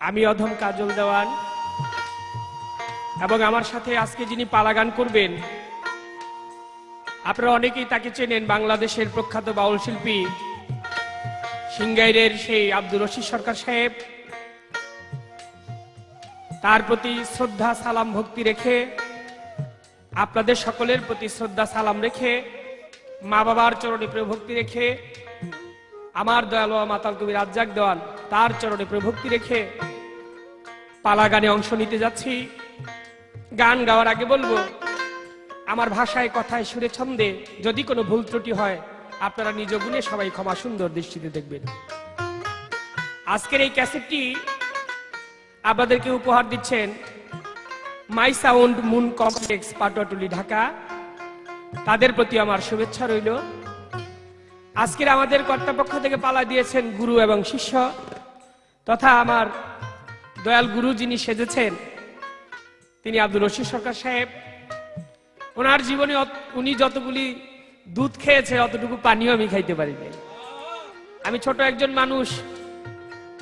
আমি অধম কাজল দেওয়ান এবং আমার সাথে আজকে যিনি পালা গান করবেন আপনারা অনেকেই তাকে চেনেন, বাংলাদেশের প্রখ্যাত বাউল শিল্পী সিঙ্গাইরের সেই আব্দুর রশিদ সরকার সাহেব। তার প্রতি শ্রদ্ধা সালাম ভক্তি রেখে, আপনাদের সকলের প্রতি শ্রদ্ধা সালাম রেখে, মা বাবার চরণে প্রিয় ভক্তি রেখে, আমার দয়ালু মাতাল কবি রাজ্জাক দেওয়ান তার চরণে প্রিয় ভক্তি রেখে পালা গানে অংশ নিতে যাচ্ছি। গান গাওয়ার আগে বলবো, আমার ভাষায় কথায় সুরে ছন্দে যদি কোনো ভুল ত্রুটি হয় আপনারা নিজ গুণে সবাই ক্ষমা সুন্দর দৃষ্টিতে দেখবেন। আজকের এই ক্যাসেটটি আপনাদেরকে উপহার দিচ্ছেন my sound moon complex, Patuatuli, Dhaka. তাদের প্রতি আমার শুভেচ্ছা রইল। আজকের আমাদের কর্তৃপক্ষ থেকে পালা দিয়েছেন গুরু এবং শিষ্য তথা আমার দয়াল গুরু যিনি সেজেছেন তিনি আব্দুর রশিদ সরকার সাহেব। ওনার জীবনে উনি যতগুলি দুধ খেয়েছে অতটুকু পানিও আমি খাইতে পারি নাই। আমি ছোট একজন মানুষ,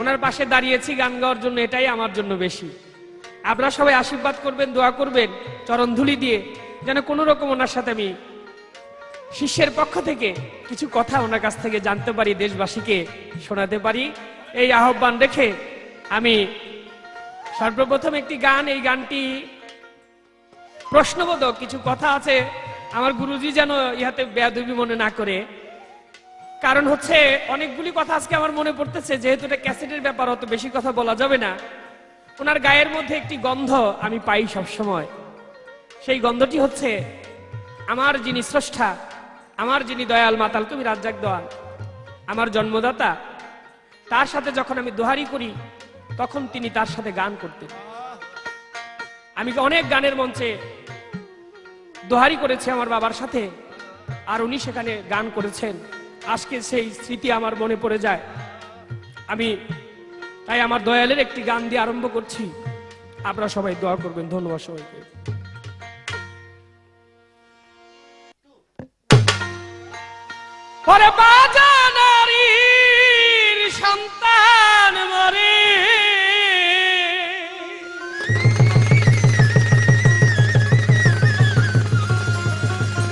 ওনার পাশে দাঁড়িয়েছি গান গাওয়ার জন্য, এটাই আমার জন্য বেশি। আপনারা সবাই আশীর্বাদ করবেন, দোয়া করবেন চরণ ধুলি দিয়ে, যেন কোনো রকম ওনার সাথে আমি শিষ্যের পক্ষ থেকে কিছু কথা ওনার কাছ থেকে জানতে পারি, দেশবাসীকে শোনাতে পারি। এই আহ্বান রেখে আমি সর্বপ্রথম একটি গান, এই গানটি প্রশ্নবোধক কিছু কথা আছে, আমার গুরুজি যেন ইহাতে বেয়াদবি মনে না করে। কারণ হচ্ছে অনেকগুলি কথা আজকে আমার মনে পড়তেছে, যেহেতু এটা ক্যাসেটের ব্যাপার অত বেশি কথা বলা যাবে না। ওনার গায়ের মধ্যে একটি গন্ধ আমি পাই সব সময়, সেই গন্ধটি হচ্ছে আমার যিনি স্রষ্টা, আমার যিনি দয়াল মাতাল কবি রাজ্জাক দেওয়ান, আমার জন্মদাতা, তার সাথে যখন আমি দোহারি করি তখন তিনি তার সাথে গান করতেন। আমি অনেক গানের মঞ্চে দোহারি করেছি আমার বাবার সাথে, আর উনি সেখানে গান করেছেন। আজকে সেই স্মৃতি আমার মনে পড়ে যায়। আমি তাই আমার দয়ালের একটি গান দিয়ে আরম্ভ করছি, আপনারা সবাই দোয়া করবেন। ধন্যবাদ সবাইকে। ওরে বাজা নারীর সন্তান মরে,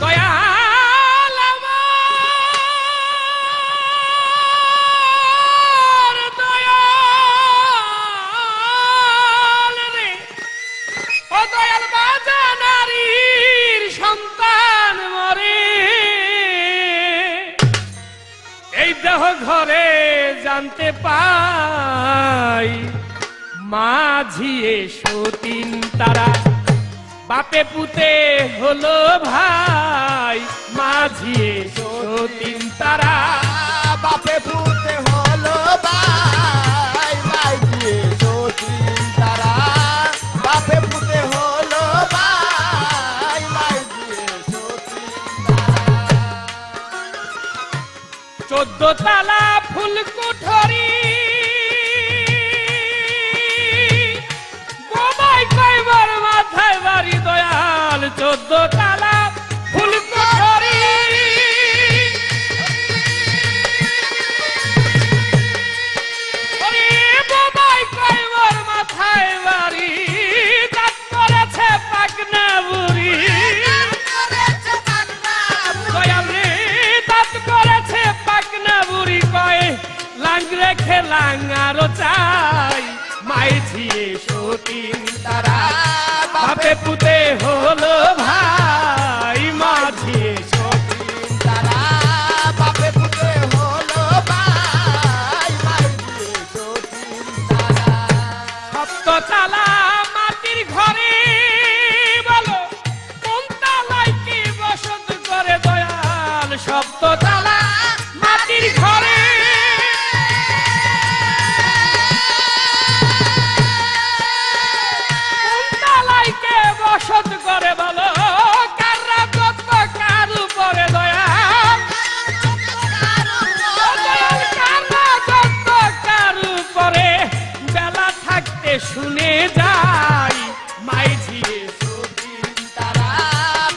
দয়াল আমার দয়াল রে, ও দয়াল বাজা নারীর সন্তান মরে, এই দেহ ঘরে জানতে পাই মাঝিয়ে সতীন তারা, বাপে পুতে হলো ভাই, মাঝিয়ে সতীন তারা, বাপে পুতে হলো ভাই, মাঝিয়ে সতীন তারা, বাপে পুতে হলো ভাই, মাঝিয়ে সতীন তারা। 14 তালা ফুলকুঠরি, বোবাই কয়বার মাথায় বাড়ি দয়াল, 14 তালা ফুলকুঠরি, ওরে বোবাই কয়বার মাথায় বাড়ি, দাঁত করেছে পাকনা বুড়ি, দয়াল রে দাঁত করেছে পাকনা বুড়ি, কয় লাং রেখে লাং আরো চাই, মাইঝিয়ে সতীন তারা, বাপে পুতে হলো ভাই, মাঝিয়ে সতীন তারা, বাপে পুতে হলো ভাই, মাঝিয়ে সতীন তারা। সপ্ততলা মাটির ঘরে, বলো কোন তালায় কি বসত করে দয়াল, সপ্ততলা মাটির ঘরে, বসত করে বলো, কাররা যত কার উপরে দয়াল, দয়াল কাররা যত কার উপরে, বেলা থাকতে শুনে যাই, মাইঝিয়ে সতীন তারা,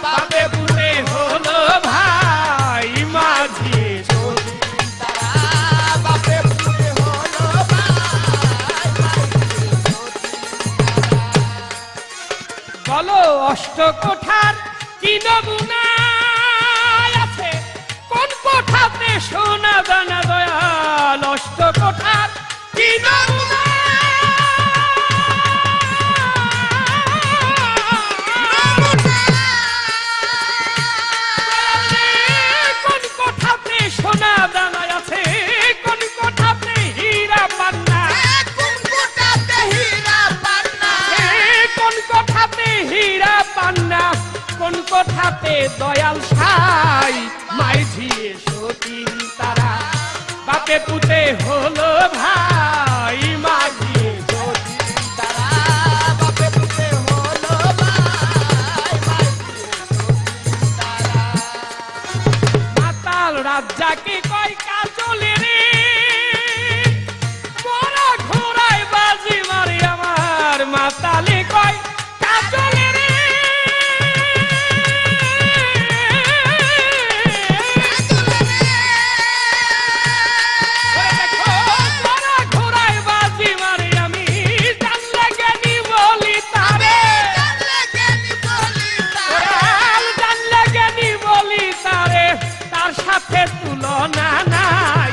বাপে পুতে হলো ভাই, মাঝিয়ে সতীন তারা, বাপে পুতে হলো ভাই, মাঝিয়ে অষ্ট কোঠার কি নমুনা আছে, কোন কোঠাতে সোনা দানা দয়াল, অষ্ট কোঠার কি নমুনা। কোন কোঠাতে সোনা দানা আছে, কোন কোঠাতে হীরা পান্না, কোন কোঠাতে হীরা পান্না, কোন কোঠাতে হীরা পান্না, কোন কোঠাতে দয়াল সাই মাইঝিয়ে সতীন তারা, বাপে পুতে হলো ভাই মাঝিয়ে সতীন তারা বাপে পুতে হলো ভাই মাঝিয়ে সতীন তারা। মাতাল রাজ্জাকে কয় কাজলে রে, মোরা ঘোড়ায় বাজি মারে আমার, মাতালে কয় কাজলে রে। ওরে দেখো, মোরা ঘোড়ায় বাজি মারে আমি, জানলে জ্ঞানী বলি তারে। জানলে জ্ঞানী বলি তারে, জানলে জ্ঞানী বলি তারে, তার সাথে তুলনা নাই,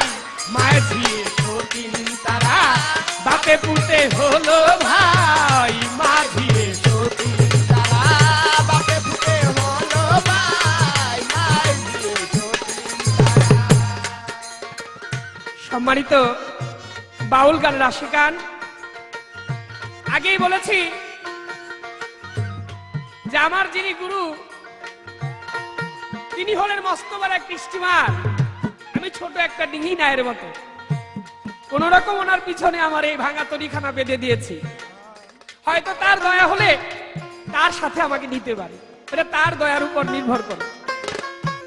মাঝিয়ে সতীন তারা, বাপে পুতে হলো ভাই মাঝিয়ে সতীন তারা বাপে পুতে হলো ভাই মাঝিয়ে সতীন তারা। সম্মানিত বাউল গানের আশিকান, আগেই বলেছি যে আমার যিনি গুরু তিনি হলেন মস্ত বড় এক স্টিমার, আমি ছোট একটা ডিঙি নায়ের মতো। কোন রকম ওনার পিছনে আমার এই ভাঙা তরিখানা বেঁধে দিয়েছি, হয়তো তার দয়া হলে তার সাথে আমাকে নিতে পারে, এটা তার দয়ার উপর নির্ভর করে।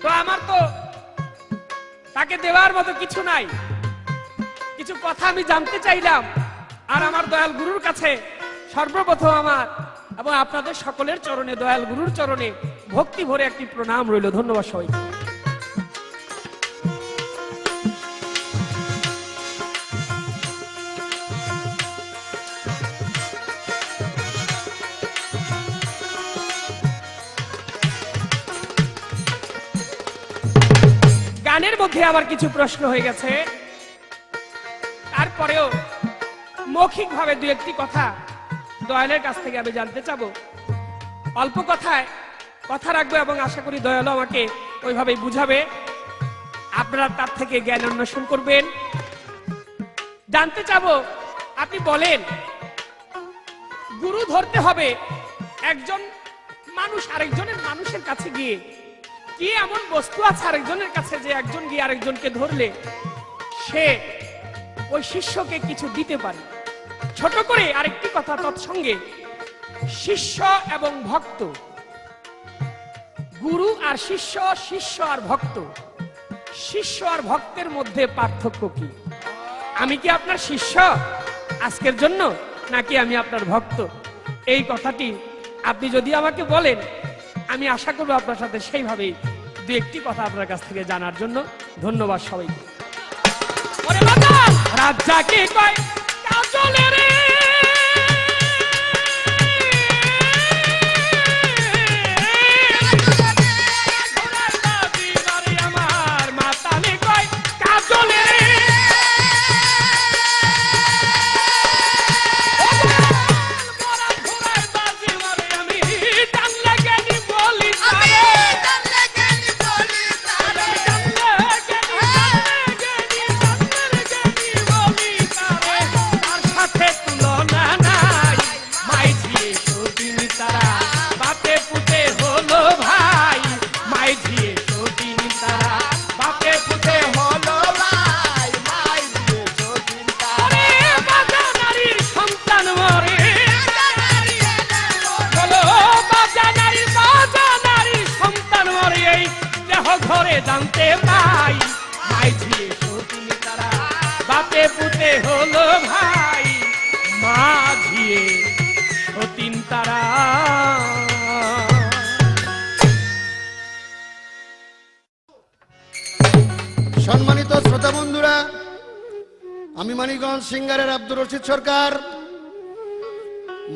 তো আমার তো তাকে দেওয়ার মতো কিছু নাই, কিছু কথা আমি জানতে চাইলাম, আর আমার দয়াল গুরুর কাছে সর্বপ্রথম আমার এবং আপনাদের সকলের চরণে, দয়াল গুরুর চরণে ভক্তি ভরে একটি প্রণাম রইল। ধন্যবাদ সবাইকে। গানের মধ্যে আবার কিছু প্রশ্ন হয়ে গেছে, তারপরেও মৌখিকভাবে দু একটি কথা দয়ালের কাছ থেকে আমি জানতে চাবো। অল্প কথায় কথা রাখবো এবং আশা করি দয়াল আমাকে ওইভাবেই বুঝাবে, আপনারা তার থেকে জ্ঞান অন্বেষণ করবেন। জানতে চাবো, আপনি বলেন গুরু ধরতে হবে একজন মানুষ আরেকজনের মানুষের কাছে গিয়ে, কি এমন বস্তু আছে আরেকজনের কাছে যে একজন গিয়ে আরেকজনকে ধরলে সে ওই শিষ্যকে কিছু দিতে পারে। ছোট করে আরেকটি কথা তৎসঙ্গে, শিষ্য এবং ভক্ত, গুরু আর শিষ্য, শিষ্য আর ভক্ত, শিষ্য আর ভক্তের মধ্যে পার্থক্য কি? আমি কি আপনার শিষ্য আজকের জন্য, নাকি আমি আপনার ভক্ত? এই কথাটি আপনি যদি আমাকে বলেন, আমি আশা করব আপনার সাথে সেইভাবেই দু একটি কথা আপনার কাছ থেকে জানার জন্য। ধন্যবাদ সবাইকে। ওরে বাবা, রাজ্জাকে কয় কাজলে রে, ঘোড়ার বাজি মারে আমার, মাতালে কয় কাজলে রে। ঘোড়ার বাজি মারে আমি, জানলে জ্ঞানী বলি তারে। জানলে জ্ঞানী বলি তারে, তার সাথে তুলনা নাই, মাইঝিয়ে সতীন তারা, বাপে পুতে হলো ভাই মাইঝিয়ে সতীন তারা, বাপে পুতে হলো ভাই মাঝিয়ে সতীন তারা। ওরে বাজা নারীর সন্তান মরে, বলো বাজা নারীর সন্তান মরে, এই দেহ ঘরে জানতে পাই, মাইঝিয়ে সতীন তারা, বাপে পুতে হলো ভাই মাঝিয়ে সতীন তারা। সম্মানিত শ্রোতা বন্ধুরা, আমি মানিকগঞ্জ সিঙ্গারের আব্দুর রশিদ সরকার,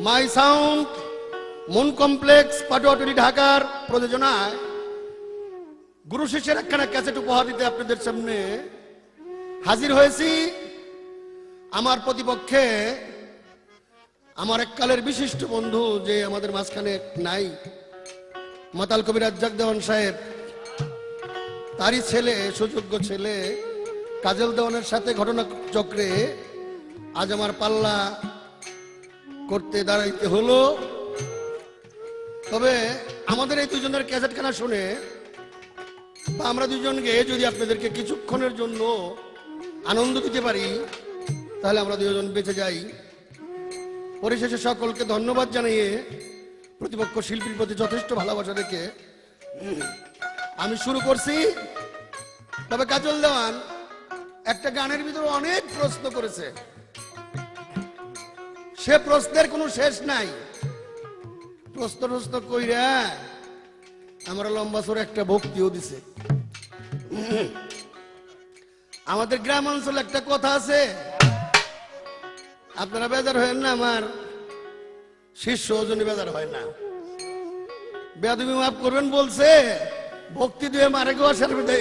মাই সাউন্ড মন কমপ্লেক্স পাটুয়াটুলি ঢাকার প্রযোজনায় গুরু শিষ্যের একখানা ক্যাসেট উপহার দিতে আপনাদের সামনে হাজির হয়েছি। আমার প্রতিপক্ষে আমার এককালের বিশিষ্ট বন্ধু যে আমাদের মাঝখানে নাই, মাতাল কবি রাজ্জাক দেওয়ান সাহেব, তারই ছেলে, সুযোগ্য ছেলে কাজল দেওয়ানের সাথে ঘটনা চক্রে আজ আমার পাল্লা করতে দাঁড়াইতে হলো। তবে আমাদের এই দুজনের ক্যাসেটখানা শুনে বা আমরা দুজনকে যদি আপনাদেরকে কিছুক্ষণের জন্য আনন্দ দিতে পারি তাহলে আমরা দুজন বেঁচে যাই। পরিশেষে সকলকে ধন্যবাদ জানিয়ে প্রতিপক্ষ শিল্পীর প্রতি যথেষ্ট ভালোবাসা রেখে আমি শুরু করছি। তবে কাজল দেওয়ান একটা গানের ভিতরে অনেক প্রশ্ন করেছে, সে প্রশ্নের কোনো শেষ নাই। প্রশ্ন কইরা আমরা লম্বা সরে একটা ভক্তিও দিছে। আমাদের গ্রাম অঞ্চলে একটা কথা আছে, আপনারা বেজার হয় না, আমার শিষ্য ওজনে বেজার হয় না, বেয়াদবি মাফ করবেন বলছে, ভক্তি দিয়ে মারে গোয়া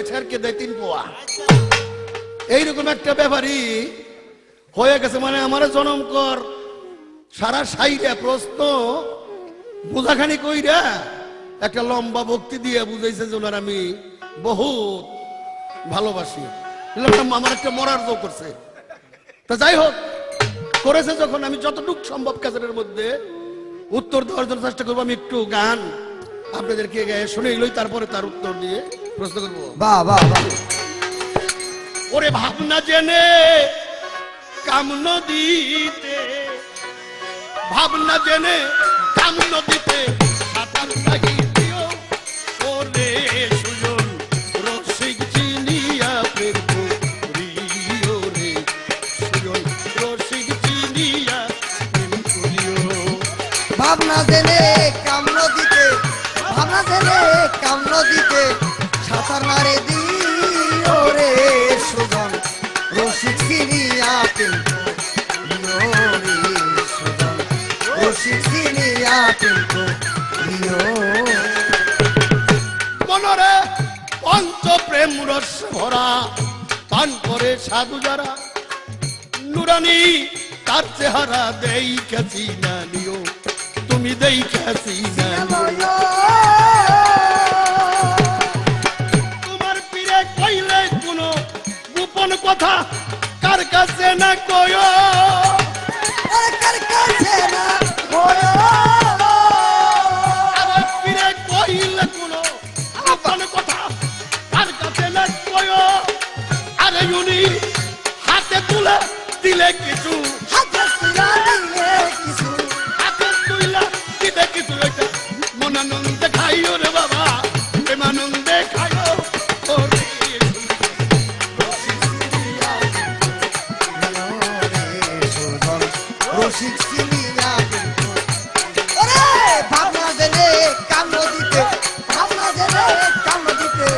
ছেড়কে দেয় 3 পোয়া। এইরকম একটা ব্যাপারই হয়ে গেছে। মানে আমার জনম কর সারা সাইরা প্রশ্ন বোঝাখানি কইরা একটা লম্বা ভক্তি দিয়ে বুঝাইছে যে ওনার আমি বহুত ভালোবাসি। আমার একটা মরার জো করছে। তা যাই হোক, করেছে যখন, আমি যতটুকু সম্ভব ক্যাসেটের মধ্যে উত্তর দেওয়ার জন্য চেষ্টা করবো। আমি একটু গান আপনাদেরকে শুনেইলই, তারপরে তার উত্তর দিয়ে প্রশ্ন করবো। বাহ বাহ বাহ। ওরে ভাবনা জেনে কাম নদীতে, ভাবনা জেনে কাম নদীতে সাঁতার লাগিও। ওরে সুজন রসিক চিনিয়া প্রেম করিও রে, সুজন রসিক চিনিয়া প্রেম করিও। ভাবনা জেনে কাম নদীতে, ভাবনা জেনে কাম নদীতে সাঁতার মারে দিও রে সুজন রসিক চিনিয়া প্রেম করিও রে, সুজন রসিক চিনিয়া প্রেম করিও। মনরে পঞ্চ প্রেম রস ভরা পান করে সাধু যারা, নুরানি তার চেহারা দেই কাছি না নিও, তুমি দেই কাছি না নিও। তোমার পীরে কইলে কোনো গোপন কথা কার কাছে না কয়ো, কার কাছে না বলো, আমার পীরে কইলে কোনো গোপন কথা কার কাছে না কয়ো। আরে উনি হাতে তুলে দিলে কিছু, হাতে তুলা দিলে কিছু, হাতে তুইলা দিলে কিছু, এটা মনানন্দে খাইও রে বাবা, প্রেমানন্দে খাইও। ওরে সুজন রসিক চিনিয়া প্রেম করিও। ওরে ভাবনা জেনে কাম নদীতে, ভাবনা জেনে কাম নদীতে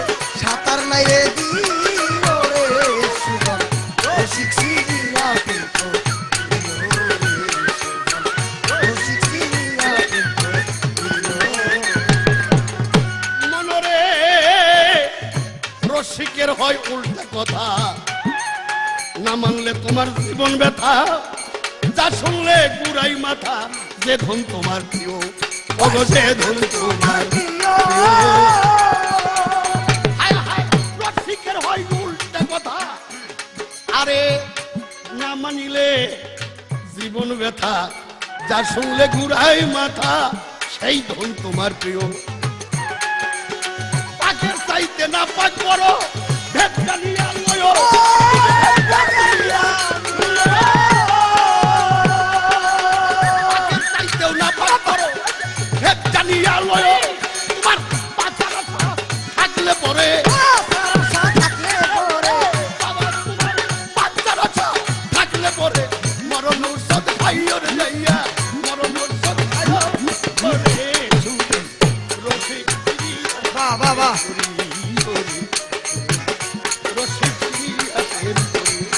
সাঁতার মাইরে দিও রে সুজন রসিক চিনিয়া প্রেম করিও রে, সুজন রসিক চিনিয়া প্রেম করিও। মনরে রসিকের হয় উল্টা কথা, না মানলে তোমার জীবন ব্যথা, যা শুনলে গুড়াই মাথা, যে ধন তোমার প্রিয়, ওগো যে ধন তোমার প্রিয়। হায় হায়, রসিকের হয় উল্টা কথা, আরে না মানিলে জীবন ব্যথা, যা শুনলে ঘুরাই মাথা, সেই ধন তোমার প্রিয়। পাকের চাইতে না পাক করো, ভেদ জানিয়া লয়ো, ভেদ জানিয়া লয়ো। পাকের চাইতেও না পাক করো, ভেদ জানিয়া লয়ো। তোমার পাচার থাকলে পরে, বাবা তোমার পাচার থাকলে পরে, মরণ ঔষধ খাইও রে যাইয়া, মরণ ঔষধ খাইও। ওরে সুজন রসিক চিনিয়া বাহ বাহ বাহ। রসিক চিনিয়া প্রেম করিও।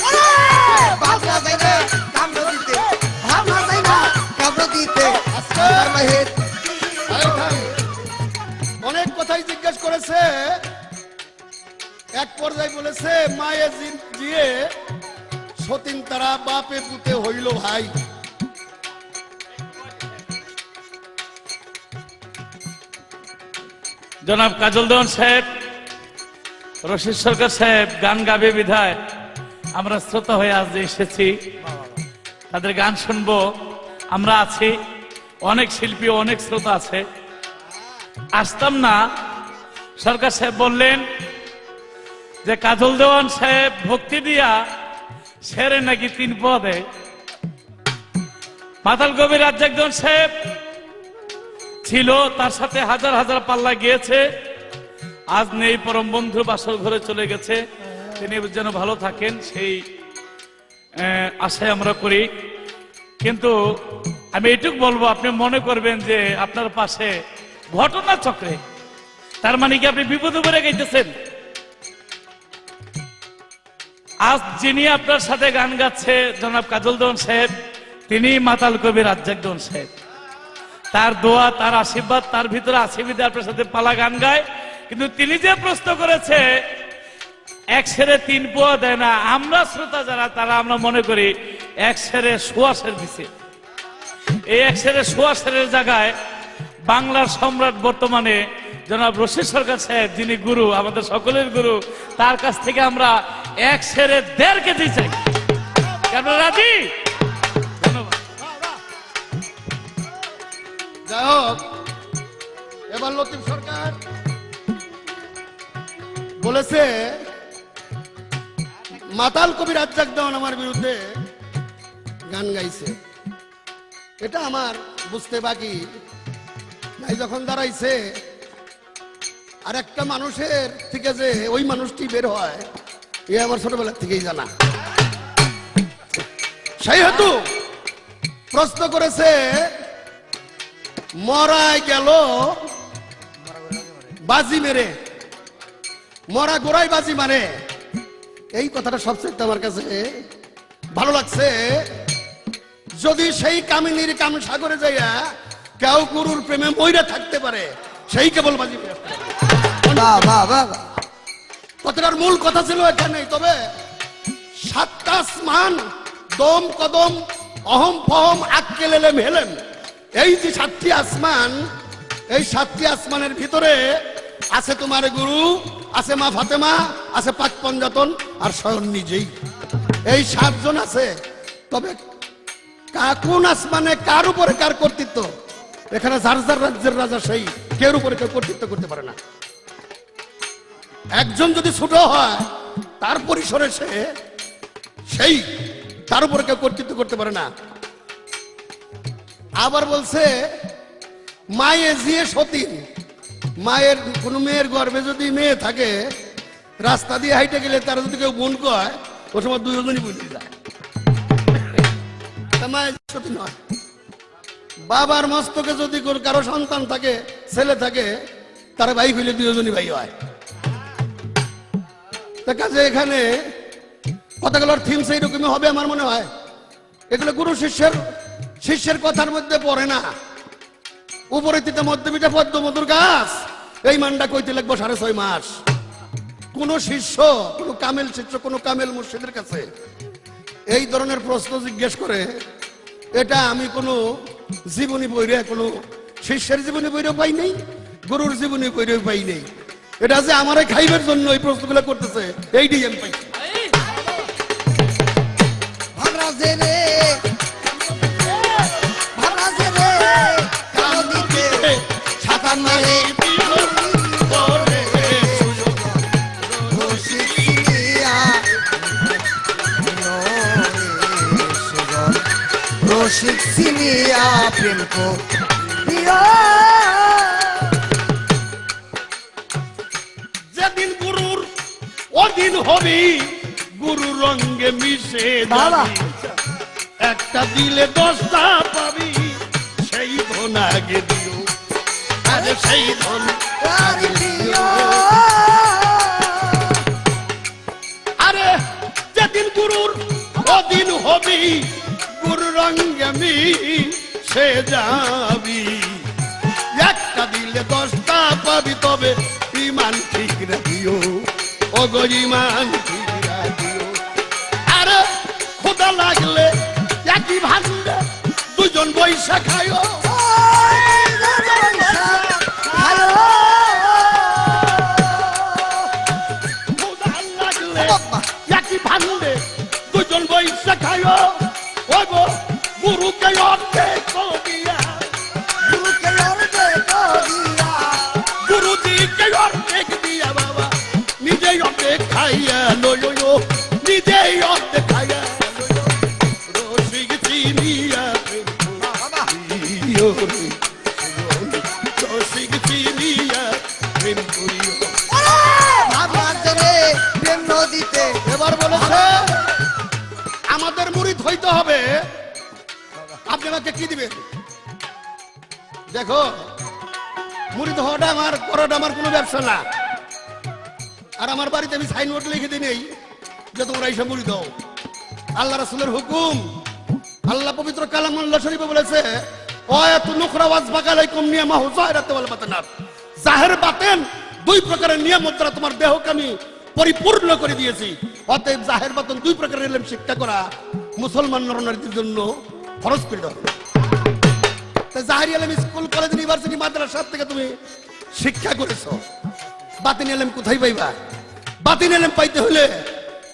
ভাবনা জেনে কাম নদীতে, ভাবনা জেনে কাম নদীতে সাঁতার মাইরে পর্যায়ে বলেছে মায়ে জিয়ে সতীন তারা বাপে পুতে হইল ভাই। জনাব কাজল দেওয়ান সাহেব, রশিদ সরকার সাহেব গান গাবে বিধায় আমরা শ্রোতা হয়ে আজ এসেছি, তাদের গান শুনবো। আমরা আছি, অনেক শিল্পী অনেক শ্রোতা আছে, আসতাম না। সরকার সাহেব বললেন যে কাজল দেওয়ান সাহেব ভক্তি দিয়া সেরে নাকি 3 পদে। মাতাল কবি রাজ্জাক দেওয়ান সাহেব ছিল, তার সাথে হাজার হাজার পাল্লা গিয়েছে, আজ নেই, পরম বন্ধু বাসর ঘরে চলে গেছে। তিনি যেন ভালো থাকেন সেই আশায় আমরা করি। কিন্তু আমি এটুকু বলবো, আপনি মনে করবেন যে আপনার পাশে ঘটনা চক্রে, তার মানে কি আপনি বিপদে পড়ে গেছেন? আজ যিনি আপনার সাথে গান গাচ্ছে জনাব কাজল দেওয়ান সাহেব, তিনি মাতাল কবি রাজ্জাক দেওয়ান সাহেব। তার দোয়া, তার আশীর্বাদ তার ভিতরে আছে বিধে আপনার সাথে পালা গান গায়। কিন্তু তিনি যে প্রশ্ন করেছে 1 সেরে 3 পোয়া দেয় না, আমরা শ্রোতা যারা তারা আমরা মনে করি 1 সেরে 1.25 সের দিছে। এই 1 সেরে 1.25 সেরের জায়গায় বাংলার সম্রাট বর্তমানে জনাব রশিদ সরকার সাহেব, যিনি গুরু, আমাদের সকলের গুরু, তার কাছ থেকে আমরা 1 সেরে 1.5 কেজি চাই। কেন রাজি? ধন্যবাদ। যাই হোক, এবার লতিফ সরকার বলেছে মাতাল কবি রাজ্জাক দেওয়ান আমার বিরুদ্ধে গান গাইছে। এটা আমার বুঝতে বাকি নাই। যখন দাঁড়াইছে আর একটা মানুষের থেকে যে ওই মানুষটি বের হয়, এ আমার ছোটবেলার থেকেই জানা। সেই হেতু প্রশ্ন করেছে মরায় গেল বাজি মেরে, মরা গোড়ায় বাজি মারে। এই কথাটা সবচেয়ে আমার কাছে ভালো লাগছে। যদি সেই কামিনীর কাম সাগরে যাইয়া কেউ গুরুর প্রেমে মইরা থাকতে পারে, সেই কেবল বাজি মেরে। কথাটার মূল কথা ছিল এখানে। তবে 7টা আসমান, দম কদম অহম ফহম আক্কেলেলেম হেলেম, এই যে 7টি আসমান, এই 7টি আসমানের ভিতরে আছে তোমার গুরু, আছে মা ফাতেমা, আছে পাক পঞ্জাতন, আর স্বয়ং নিজেই। এই 7 জন আছে। তবে কোন আসমানে কার উপরে কার কর্তৃত্ব, এখানে যার যার রাজ্যের রাজা সেই, কেউ উপরে কেউ কর্তৃত্ব করতে পারে না। একজন যদি ছোট হয় তার পরিসরে সেই, তার উপরে কেউ কর্তৃত্ব করতে পারে না। আবার বলছে মায়ে জিয়ে সতীন, মায়ের কোন মেয়ের গর্ভে যদি মেয়ে থাকে, রাস্তা দিয়ে হাইটে গেলে তারা যদি কেউ বোন কয়, ও সময় 2 জনই বলে যায়। মায়ের সতীন হয়। বাবার মস্তকে যদি কারো সন্তান থাকে, ছেলে থাকে, তারা ভাই হইলে 2 জনই ভাই হয়। কাজে এখানে কথাগুলোর থিম সেই রকমই হবে আমার মনে হয়। এগুলো গুরু শিষ্যের কথার মধ্যে পড়ে না। উপরে তিতে মধ্যবিটা পদ্ম মধুর গাছ, এই মানটা কইতে লাগবো 6.5 মাস। কোন শিষ্য, কোন কামেল শিষ্য, কোন কামেল মুর্শিদের কাছে এই ধরনের প্রশ্ন জিজ্ঞেস করে, এটা আমি কোন জীবনী বইরে, কোন শিষ্যের জীবনী বইরেও পাই নাই, গুরুর জীবনী বইরেও পাই নাই। এটা যে আমারে খাইবার জন্য এই প্রশ্নগুলো করতেছে, এইটাই আমি পাই। রসিক সিনিয়া প্রেম কো যেদিন গুরুর ওদিন হবি, গুরু রঙ্গে মিশে যাবি। একটা দিলে 10টা পাবি, সেই ধন আগে দিও, আরে সেই ধন আগে দিও। আরে যেদিন গুরুর ওদিন হবি, গুরু রঙ্গে মিশে যাবি। একটা দিলে 10টা পাবি, তবে ইমান ঠিক রাখিও, ও ও গরিমান ফিরা দিও। আরে খোদা লাগলে একই ভাঙলে দুজন বৈশা খায়ো। খোদা লাগলে একই ভাঙলে দুজন বৈশা খায়ো। ও গো গুরুকে অর্ধেক দিয়া, গুরুজিকে অর্ধেক দিয়া বাবা নিজেই অর্ধেক খাইয়া লইও, নিজেই অর্ধেক খাইয়া লইও। রসিক চিনিয়া প্রেম করিও রে, রসিক চিনিয়া প্রেম করিও। প্রেম নদীতে এবার বলেছে আমাদের মুরিদ হইতে হবে। আপনি আমাকে কি দিবেন? দেখো মুরিদ হওয়াটা আমার করাটা আমার কোনো ব্যবসা না। আর আমার বাড়িতে আমি সাইনবোর্ড লিখে দিই নেই যে তোমরা এইসব মুরিদ হও। আল্লাহ রাসূলের হুকুম, আল্লাহ পবিত্র কালামুল্লাহ শরীফে বলেছে ওয়ায়াতু নুখরা ওয়াজবাকালাইকুম নিয়ামাহু যাহিরাতাও ওয়াল বাতিনাত। জাহির বাতেন দুই প্রকারের নিয়ামত দ্বারা তোমার দেহকে আমি পরিপূর্ণ করে দিয়েছি। অতএব জাহির বাতেন দুই প্রকারের ইলম শিক্ষা করা মুসলমান নরনারীদের জন্য ফরজ করে দেওয়া। জাহিরি ইলম স্কুল কলেজ ইউনিভার্সিটি মাদ্রাসা থেকে তুমি শিক্ষা করেছো, বাতিন ইলম কোথায় পাইবা? বাতিন ইলম পাইতে হলে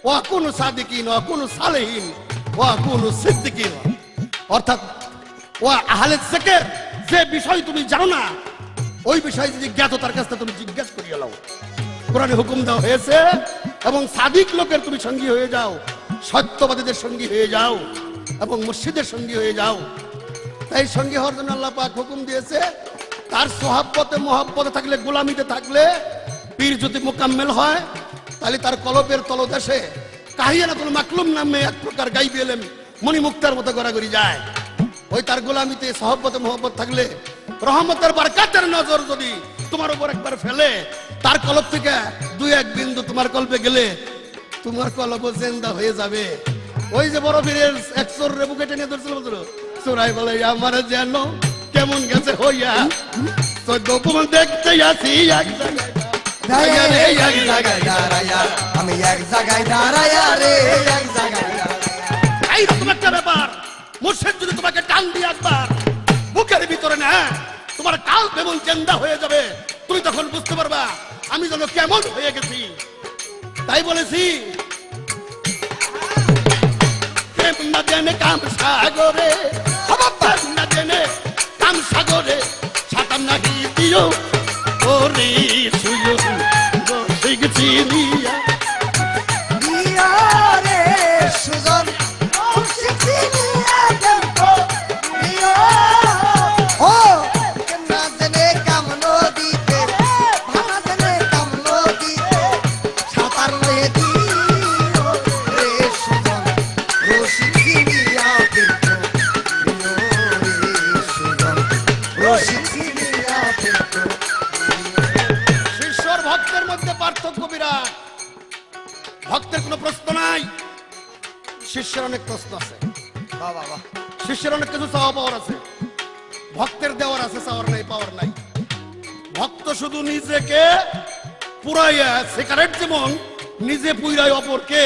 ওয়া কুনু সাদিকিন ওয়া কুনু সালেহিন ওয়া কুনু সিদ্দিকিন, অর্থাৎ ওয়া আহলে যিকর, যে বিষয় তুমি জানো না ওই বিষয় যদি জ্ঞাত তার কাছ থেকে তুমি জিজ্ঞাসা করিয়া নাও। কোরআনে হুকুম দেওয়া হয়েছে এবং সাদিক লোকের তুমি সঙ্গী হয়ে যাও, সত্যবাদীদের সঙ্গী হয়ে যাও এবং মুর্শিদের সঙ্গী হয়ে যাও। তাই সঙ্গী হওয়ার জন্য আল্লাহ পাক হুকুম দিয়েছে। তার সোহাব্বতে মহব্বতে থাকলে, গোলামিতে থাকলে পীর যদি মোকাম্মেল হয় তাহলে তার কলবের তলদেশে কাহিয়ানাতুল মাকলুম নামে এক প্রকার গাইবে এলেম মণি মুক্তার মতো গড়াগড়ি যায়। ওই তার গোলামিতে সোহাব্বতে মহব্বত থাকলে রহমতের বরকতের নজর যদি তোমার উপর একবার ফেলে, তার কলব থেকে দুই এক বিন্দু তোমার কলবে গেলে তোমার কলব জিন্দা হয়ে যাবে। ওই যে বড় বীরের এক চোরের বুকে টেনে ধরছিল, বলছিল চোরাই বলে আমার যেন কেমন গেছে হইয়া, 14 বোন দেখতে আসি এক জায়গায়, এক জায়গায় দাঁড়ায়া, আমি এক জায়গায় দাঁড়ায়া রে, এক জায়গায় দাঁড়ায়া। এইরকম একটা ব্যাপার। মুর্শিদ যদি তোমাকে টান দিয়ে একবার বুকের ভিতরে না, তোমার কাল কেমন জিন্দা হয়ে যাবে, তুমি তখন বুঝতে পারবা আমি যেন কেমন হয়ে গেছি। তাই বলেছি প্রেম না জেনে কাম সাগরে, প্রেম না জেনে কাম সাগরে সাঁতার নাহি দিও ওরে সুযোগ রসিক চিনিয়া। দিয়া রে সুজন, শিখিনিয়া দেবো দিয়া। ও কেনা জেনে কাম নদীতে, ভাঙা জেনে কাম নদীতে সাঁতার লয়ে দিও রে সুজন, শিখিনিয়া দেবো রে সুজন, শিখিনিয়া দেবো। শিষ্যর ভক্তের মধ্যে পার্থক্য বিরাট। ভক্তের কোনো প্রশ্ন নাই, শিষ্যের অনেক প্রশ্ন আছে। শিষ্যের অনেক কিছু চাওয়া পাওয়ার আছে, ভক্তের দেওয়ার আছে, চাওয়ার নাই, পাওয়ার নাই। ভক্ত শুধু নিজেকে পুরাইয়া, সিগারেট যেমন নিজে পুইরায় অপরকে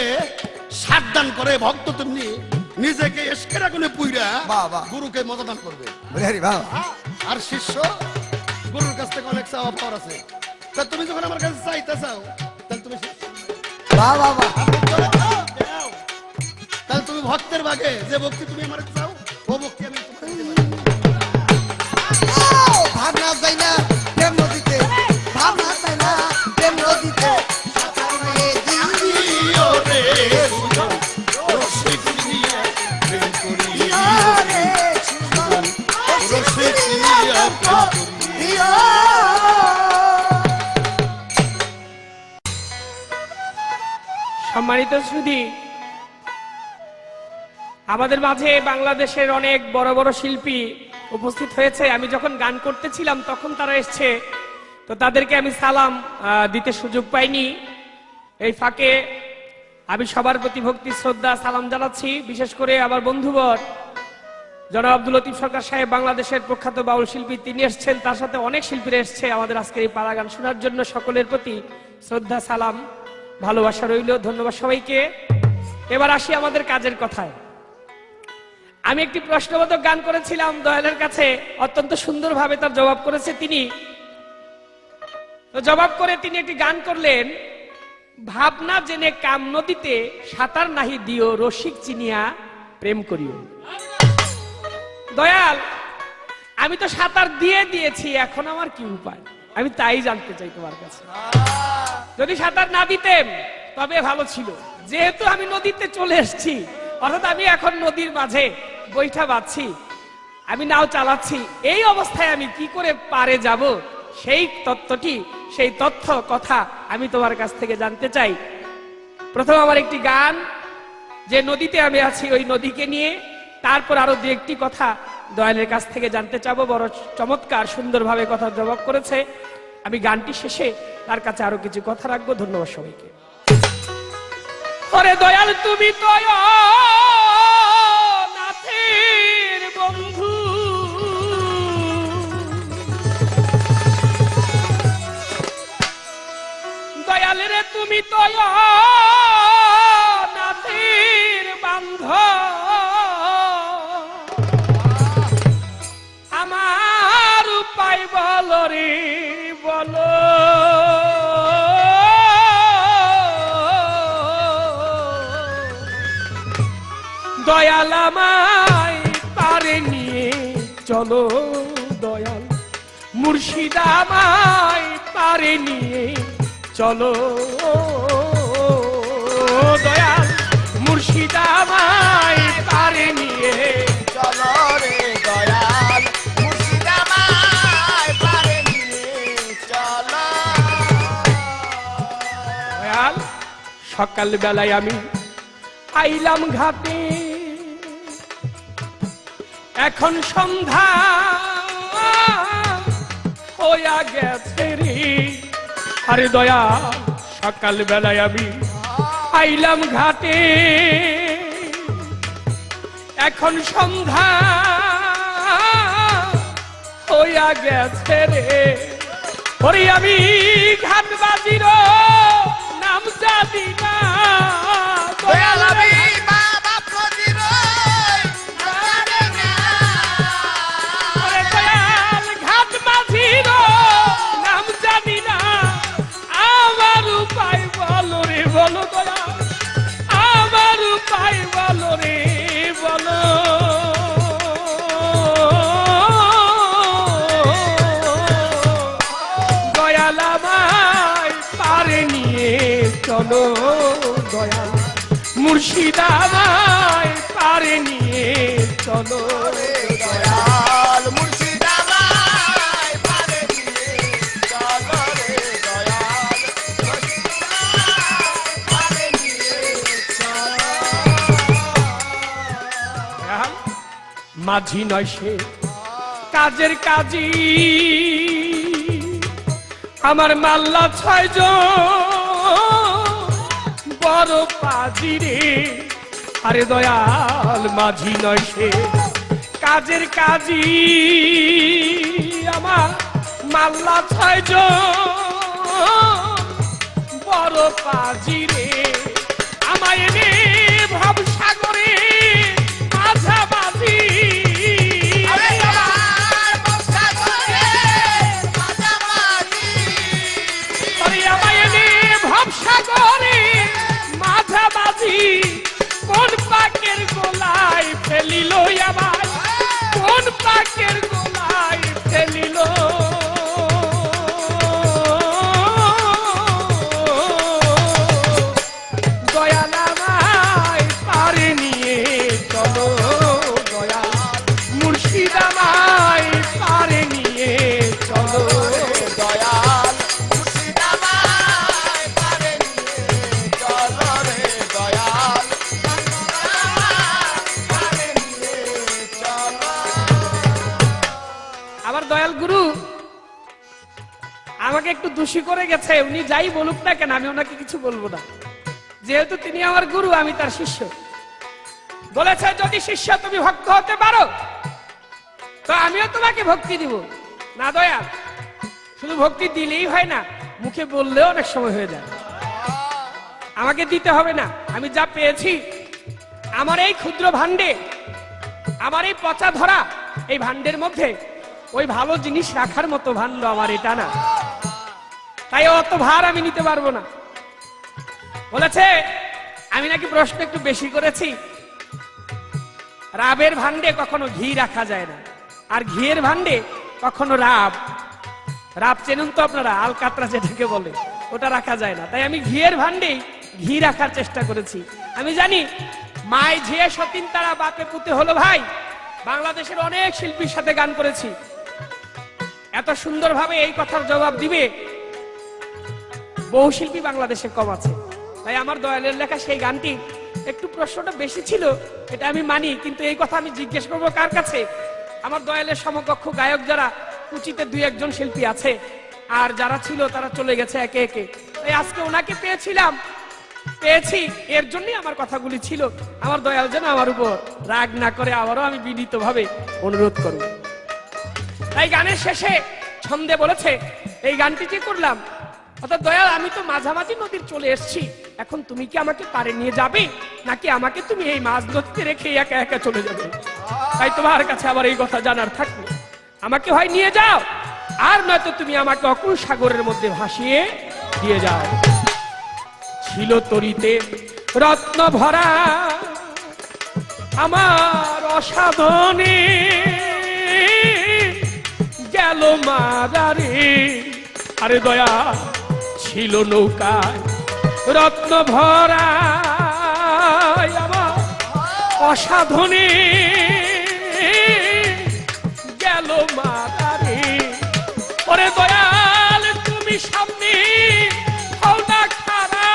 সাবধান করে, ভক্ত তেমনি নিজেকে এসকের আগুনে পুইরা গুরুকে মতদান করবে। আর শিষ্য গুরুর কাছ থেকে অনেক চাওয়া পাওয়ার আছে। তা তুমি যখন আমার কাছে চাইতে চাও তাহলে তুমি দাও। তাহলে তুমি ভক্তের ভাগে যে ভক্তি তুমি আমার চাও ও ভক্তি আমি তোমাকে দিতে পারি। ভাবনা যায় না প্রেম নদীতে, ভাবনা যায় না প্রেম নদীতে সাঁতার লয়ে দিও রে সুজন, রসিক চিনিয়া প্রেম করি। দিয়া রে সুজন, রসিক চিনিয়া প্রেম করি। দিয়া। সম্মানিত সুধী, আমাদের মাঝে বাংলাদেশের অনেক বড় বড় শিল্পী উপস্থিত হয়েছে। আমি যখন গান করতেছিলাম তখন তারা এসছে, তো তাদেরকে আমি সালাম দিতে সুযোগ পাইনি। এই ফাঁকে আমি সবার প্রতি ভক্তি শ্রদ্ধা সালাম জানাচ্ছি। বিশেষ করে আমার বন্ধুবর জনাব আব্দুল লতিফ সরকার সাহেব, বাংলাদেশের প্রখ্যাত বাউল শিল্পী, তিনি এসছেন, তার সাথে অনেক শিল্পীরা এসছে আমাদের আজকের এই পালা গান শোনার জন্য। সকলের প্রতি শ্রদ্ধা সালাম ভালোবাসা রইল। ধন্যবাদ সবাইকে। এবার আসি আমাদের কাজের কথায়। আমি একটি প্রশ্নবোধক গান করেছিলাম দয়ালের কাছে, অত্যন্ত সুন্দরভাবে তার জবাব করেছে তিনি। তো জবাব করে তিনি একটি গান করলেন, ভাবনা জেনে কাম নদীতে সাঁতার নাহি দিও, রসিক চিনিয়া প্রেম করিও। দয়াল, আমি তো সাঁতার দিয়েছি, এখন আমার কি উপায়? আমি তাই জানতে চাই তোমার কাছে। যদি সাঁতার না দিতেন তবে ভালো ছিল। যেহেতু আমি নদীতে চলে এসেছি, অর্থাৎ আমি এখন নদীর মাঝে বৈঠা বাঁধছি, আমি নাও চালাচ্ছি, এই অবস্থায় আমি কি করে পারে যাব, সেই তত্ত্বটি, সেই তথ্য কথা আমি তোমার কাছ থেকে জানতে চাই। প্রথম আমার একটি গান, যে নদীতে আমি আছি ওই নদীকে নিয়ে, তারপর আরো দু একটি কথা দয়ালের কাছ থেকে জানতে চাবো। বড় চমৎকার সুন্দরভাবে কথা জবাব করেছে। আমি গানটি শেষে তার কাছে আরো কিছু কথা রাখবো। ধন্যবাদ সবাইকে। ওরে দয়াল, তুমি তো নাথের বন্ধু, দয়াল রে তুমি তো নাথের বান্ধব, আমার উপায় বলো রে বলো। দয়াল আমায় পারে নিয়ে চলো, দয়াল মুর্শিদ আমায় পারে নিয়ে চলো, দয়াল মুর্শিদ আমায় পারে নিয়ে চলো রে দয়াল, মুর্শিদ আমায় পারে নিয়ে চলো। দয়াল, সকাল বেলায় আমি আইলাম ঘাটে, এখন সন্ধ্যা হইয়া গেছে রে। আরে দয়াল, সকাল বেলায় আমি আইলাম ঘাটে, এখন সন্ধ্যা হইয়া গেছে রে। ওরে আমি ঘাট বাজির নাম জানি না, দয়াল আমি বাবা ফজির জানি না। ওরে দয়াল, ঘাট বাজির নাম জানি না, আমার উপায় বলো রে বলো। দয়াল, আমার উপায় বলো রে বলো। দয়াল আমায় পারে নিয়ে চলো, দয়াল মুর্শিদ আমায় পারে নিয়ে চলো। দয়াল মুর্শিদ আমায় পারে নিয়ে চলো রে দয়াল, মুর্শিদ আমায় পারে নিয়ে চলো। দয়াল, মাঝি নয় সে কাজের কাজী, আমার মাল্লা 6 জন বড় পাজি রে। আরে দয়াল, মাঝি নয় সে কাজের কাজী, আমার মাল্লা 6 জন বড় পাজি রে। আমায় এনে ভব সাগরে মাঝামাঝি, আরে আমার বক্সা করে মাঝামাঝি, আরে আমায় এনে ভব সাগরে মাঝামাঝি, কোন পাকের গোলায় ফেলিল আমায়, কোন পাকের গোলায় ফেলিল। দয়াল আমায় পারে নিয়ে চলো, দয়াল মুর্শিদ আমায় পারে নিয়ে চলো। দয়াল মুর্শিদ আমায় পারে নিয়ে চলো রে দয়াল, পারে নিয়ে চলো। আবার দয়াল গুরু আমাকে একটু দোষী করে গেছে। উনি যাই বলুক না কেন, আমি ওনাকে কিছু বলবো না, যেহেতু তিনি আমার গুরু, আমি তার শিষ্য। বলেছে যদি শিষ্য তুমি ভক্ত হতে পারো তো আমিও তোমাকে ভক্তি দিব। না দয়াল, শুধু ভক্তি দিলেই হয় না, মুখে বললেও অনেক সময় হয়ে যায়। আমাকে দিতে হবে না, আমি যা পেয়েছি আমার এই ক্ষুদ্র ভাণ্ডে, আমার এই পচা ধরা এই ভাণ্ডের মধ্যে ওই ভালো জিনিস রাখার মতো ভাণ্ড আমার এটা না, তাই অত ভার আমি নিতে পারবো না। বলেছে আমি নাকি প্রশ্ন একটু বেশি করেছি। রাবের ভাণ্ডে কখনো ঘি রাখা যায় না, আর ঘিয়ের ভাণ্ডে কখনো রাব, রাব চেনুন তো আপনারা, আলকাতরা যেটাকে বলে, ওটা রাখা যায় না। তাই আমি ঘিয়ের ভাণ্ডেই ঘি রাখার চেষ্টা করেছি। আমি জানি মায় ঝিয়ে সতীন তারা বাপে পুতে হলো ভাই, বাংলাদেশের অনেক শিল্পীর সাথে গান করেছি, এত সুন্দরভাবে এই কথার জবাব দিবে বহু শিল্পী বাংলাদেশে কম আছে। তাই আমার দয়ালের লেখা সেই গানটি একটু প্রশ্নটা বেশি ছিল, এটা আমি মানি, কিন্তু এই কথা আমি জিজ্ঞেস করবো কার কাছে? আমার দয়ালের সমকক্ষ গায়ক যারা কুচিতে দুই একজন শিল্পী আছে, আর যারা ছিল তারা চলে গেছে একে একে। তাই আজকে ওনাকে পেয়েছি, এর জন্যই আমার কথাগুলি ছিল। আমার দয়াল যেন আমার উপর রাগ না করে, আবারও আমি বিনীতভাবে অনুরোধ করব। তাই গানের শেষে ছন্দে বলেছে এই গানটি যে করলাম, অর্থাৎ দয়াল আমি তো মাঝামাঝি নদীর চলে এসেছি, এখন তুমি কি আমাকে পারে নিয়ে যাবে, নাকি আমাকে তুমি এই মাঝ নদীতে রেখে একা একা চলে যাবে? তাই তোমার কাছে আবার এই কথা জানার থাকবে, আমাকে হয় নিয়ে যাও, আর নয়তো তুমি আমাকে অকুল সাগরের মধ্যে ভাসিয়ে দিয়ে যাও। ছিল তরিতে রত্ন ভরা আমার অসাধনে, গেল মাদারে। আরে দয়া ছিল নৌকায় রত্ন ভরা আমার অসাধনে, গেল মাদারে। ওরে দয়াল তুমি সামনে হও না খারা,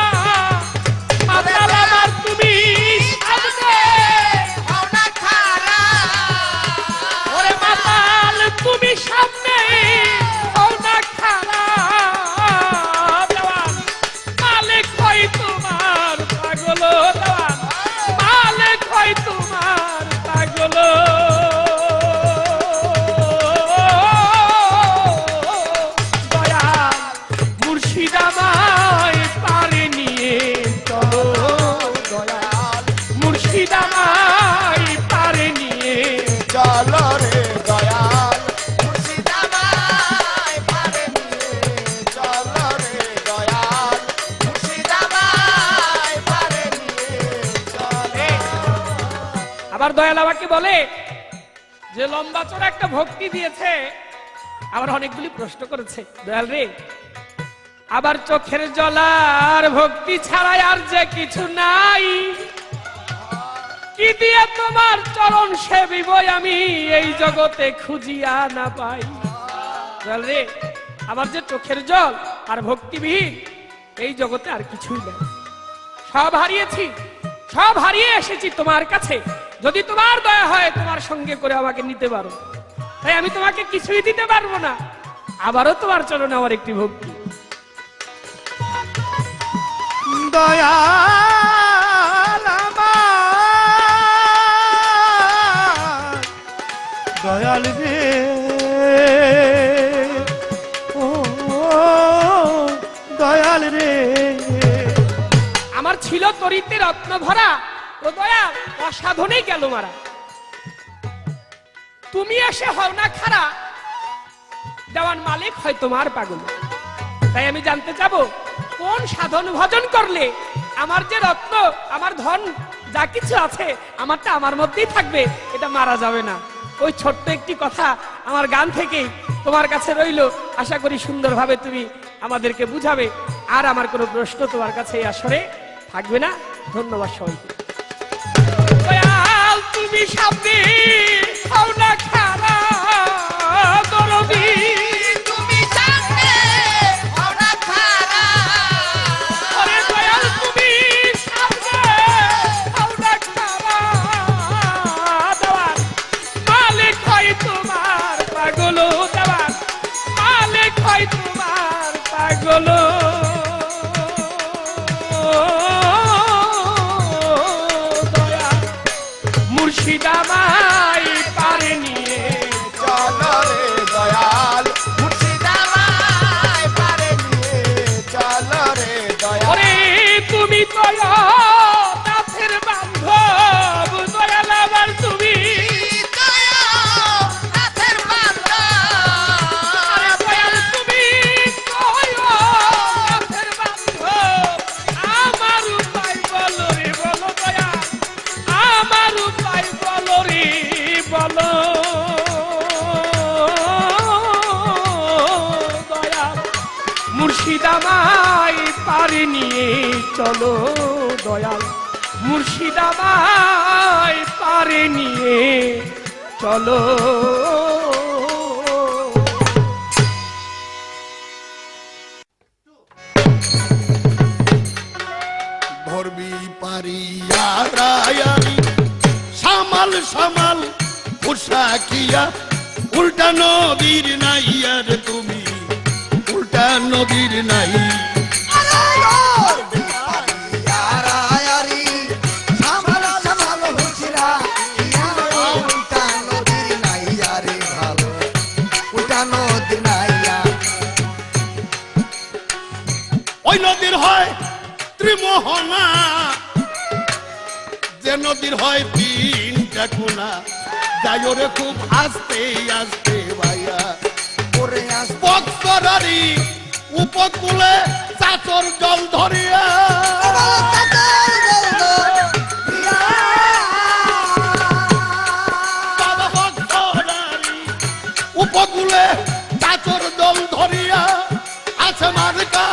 মাতাল আমার তুমি সামনে হও না খারা। ওরে মাতাল তুমি সামনে হও না খারা, দেওয়ান মালিক হয় তোমার পাগল, দেওয়ান মালিক হয় তোমার পাগল। আবার দয়াল আমাকে বলে যে লম্বা চড়া একটা ভক্তি দিয়েছে, আবার অনেকগুলি প্রশ্ন করেছে। দয়াল রে, আবার চোখের জলার ভক্তি ছাড়াই আর যে কিছু নাই, কি দিয়ে তোমার চরণ সেবিব আমি এই জগতে খুঁজিয়া না পাই। দয়াল রে, আমার যে চোখের জল আর ভক্তিবিহীন এই জগতে আর কিছুই নেই, সব হারিয়েছি, সব হারিয়ে এসেছি তোমার কাছে। যদি তোমার দয়া হয় তোমার সঙ্গে করে আমাকে নিতে পারো, তাই আমি তোমাকে কিছুই দিতে পারবো না, আবারও তোমার চরণে আমার একটি ভক্তি। দয়াল আমার দয়াল রে, ও দয়াল রে, আমার ছিল তরিতে রত্ন ভরা, ও দয়াল অসাধনেই গেল মারা। তুমি এসে হও না খারা, দেওয়ান মালিক হয় তোমার পাগল। তাই আমি জানতে চাবো কোন সাধন ভজন করলে আমার যে রত্ন, আমার ধন যা কিছু আছে আমারটা আমার মধ্যেই থাকবে, এটা মারা যাবে না। ওই ছোট্ট একটি কথা আমার গান থেকেই তোমার কাছে রইল, আশা করি সুন্দরভাবে তুমি আমাদেরকে বুঝাবে। আর আমার কোনো প্রশ্ন তোমার কাছে এই আসরে থাকবে না। ধন্যবাদ সবাইকে। দয়াল তুমি সামনে হও না খারা, দরদি তুমি সামনে হও না খারা। ওরে দয়াল তুমি সামনে হও না খারা, দেওয়ান মালিক হয় তোমার পাগল, দেওয়ান মালিক হয় তোমার পাগল। মুর্শিদ আমায় পারে নিয়ে মুর্শিদাবাই পারে নিয়ে চলো দয়াল, মুর্শিদাবাই পারে নিয়ে চলো। ধরবি পারিয়া রায়ারি সামাল সামাল পোশাকিয়া, উল্টা নবীর নাইয়ার তুমি, উল্টা নবীর নাই। ওই নদীর হয় ত্রিমোহনা, যে নদীর হয় তিনটা কোনা, যাই ওরে খুব আস্তে আস্তে ভাইয়া। বক্সরারি উপকূলে চাচর জল ধরিয়া, বাবা বক্সরারি উপকূলে চাচর জল ধরিয়া, আছে মার্কা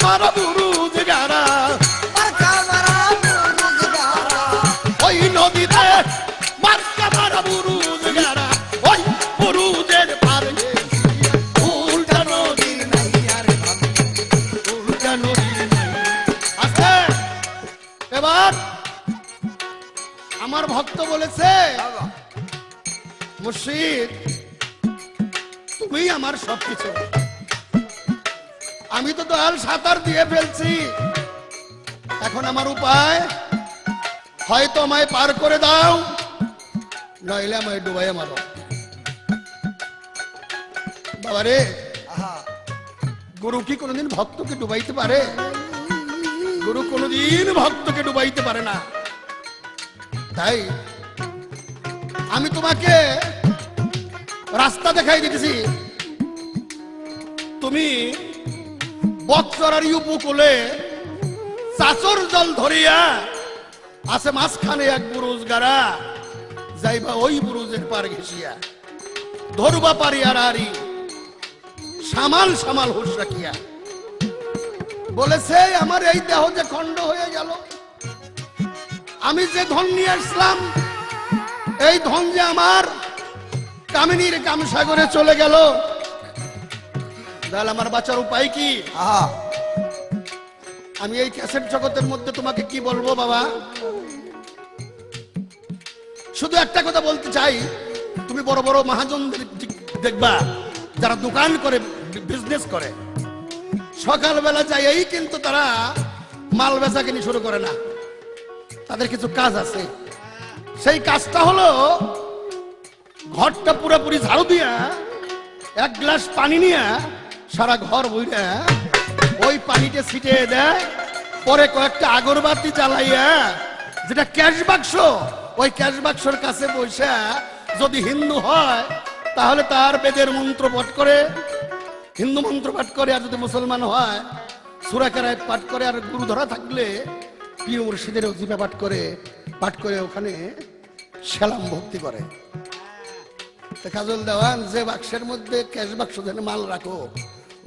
মারা বুরুজ গারা, ওই নদীতে মার্কা মারা বুরুজ গারা, ওই বুরুজের পারে উল্টা নদীর নাই, উল্টা নদীর নাই। আচ্ছা এবার আমার ভক্ত বলেছে, মুর্শিদ তুমি আমার সবকিছু, আমি তো দয়াল সাঁতার দিয়ে ফেলছি, এখন আমার উপায় হয়তো আমায় পার করে দাও, নইলে আমায় ডুবাইয়া মারো। বাবারে, গুরু কি কোনোদিন ভক্তকে ডুবাইতে পারে? গুরু কোনোদিন ভক্তকে ডুবাইতে পারে না। তাই আমি তোমাকে রাস্তা দেখাই দিতেছি, তুমি বক্সরারি উপকূলে চাচর জল ধরিয়া, আছে মাঝখানে এক বুরুজ গাড়া, যাইবা ওই বুরুজের পার ঘেসিয়া, ধরবা পারিয়ার আরি সামাল সামাল হুশ রাখিয়া। বলেছে আমার এই দেহ যে খণ্ড হয়ে গেল, আমি যে ধন নিয়ে আসলাম, এই ধন যে আমার কামিনীর কামসাগরে চলে গেল, তাহলে আমার বাঁচার উপায় কি? আমি এই ক্যাসেট জগতের মধ্যে তোমাকে কি বলবো বাবা? শুধু একটা কথা বলতে চাই, তুমি বড় বড় মহাজনদের দেখবা যারা দোকান করে, বিজনেস করে, সকালবেলা যাই কিন্তু তারা মাল বেচা কিনি শুরু করে না, তাদের কিছু কাজ আছে। সেই কাজটা হলো ঘরটা পুরোপুরি ঝাড়ু দিয়া এক গ্লাস পানি নিয়ে সারা ঘর বইরা ওই পানিতে ছিটিয়ে দেয়, পরে কয়েকটা আগরবাতি জ্বালাইয়া, যেটা ক্যাশ বাক্স, ওই ক্যাশ বাক্সর কাছে বসে যদি হিন্দু হয় তাহলে তার বেদের মন্ত্র পাঠ করে, হিন্দু মন্ত্র পাঠ করে, আর যদি মুসলমান হয় সূরা কেরাত পাঠ করে, আর গুরু ধরা থাকলে পীর মুর্শিদের ওজিফা পাঠ করে ওখানে সালাম ভক্তি করে। কাজল দেওয়ান, যে বাক্সের মধ্যে ক্যাশ বাক্স যেন মাল রাখো,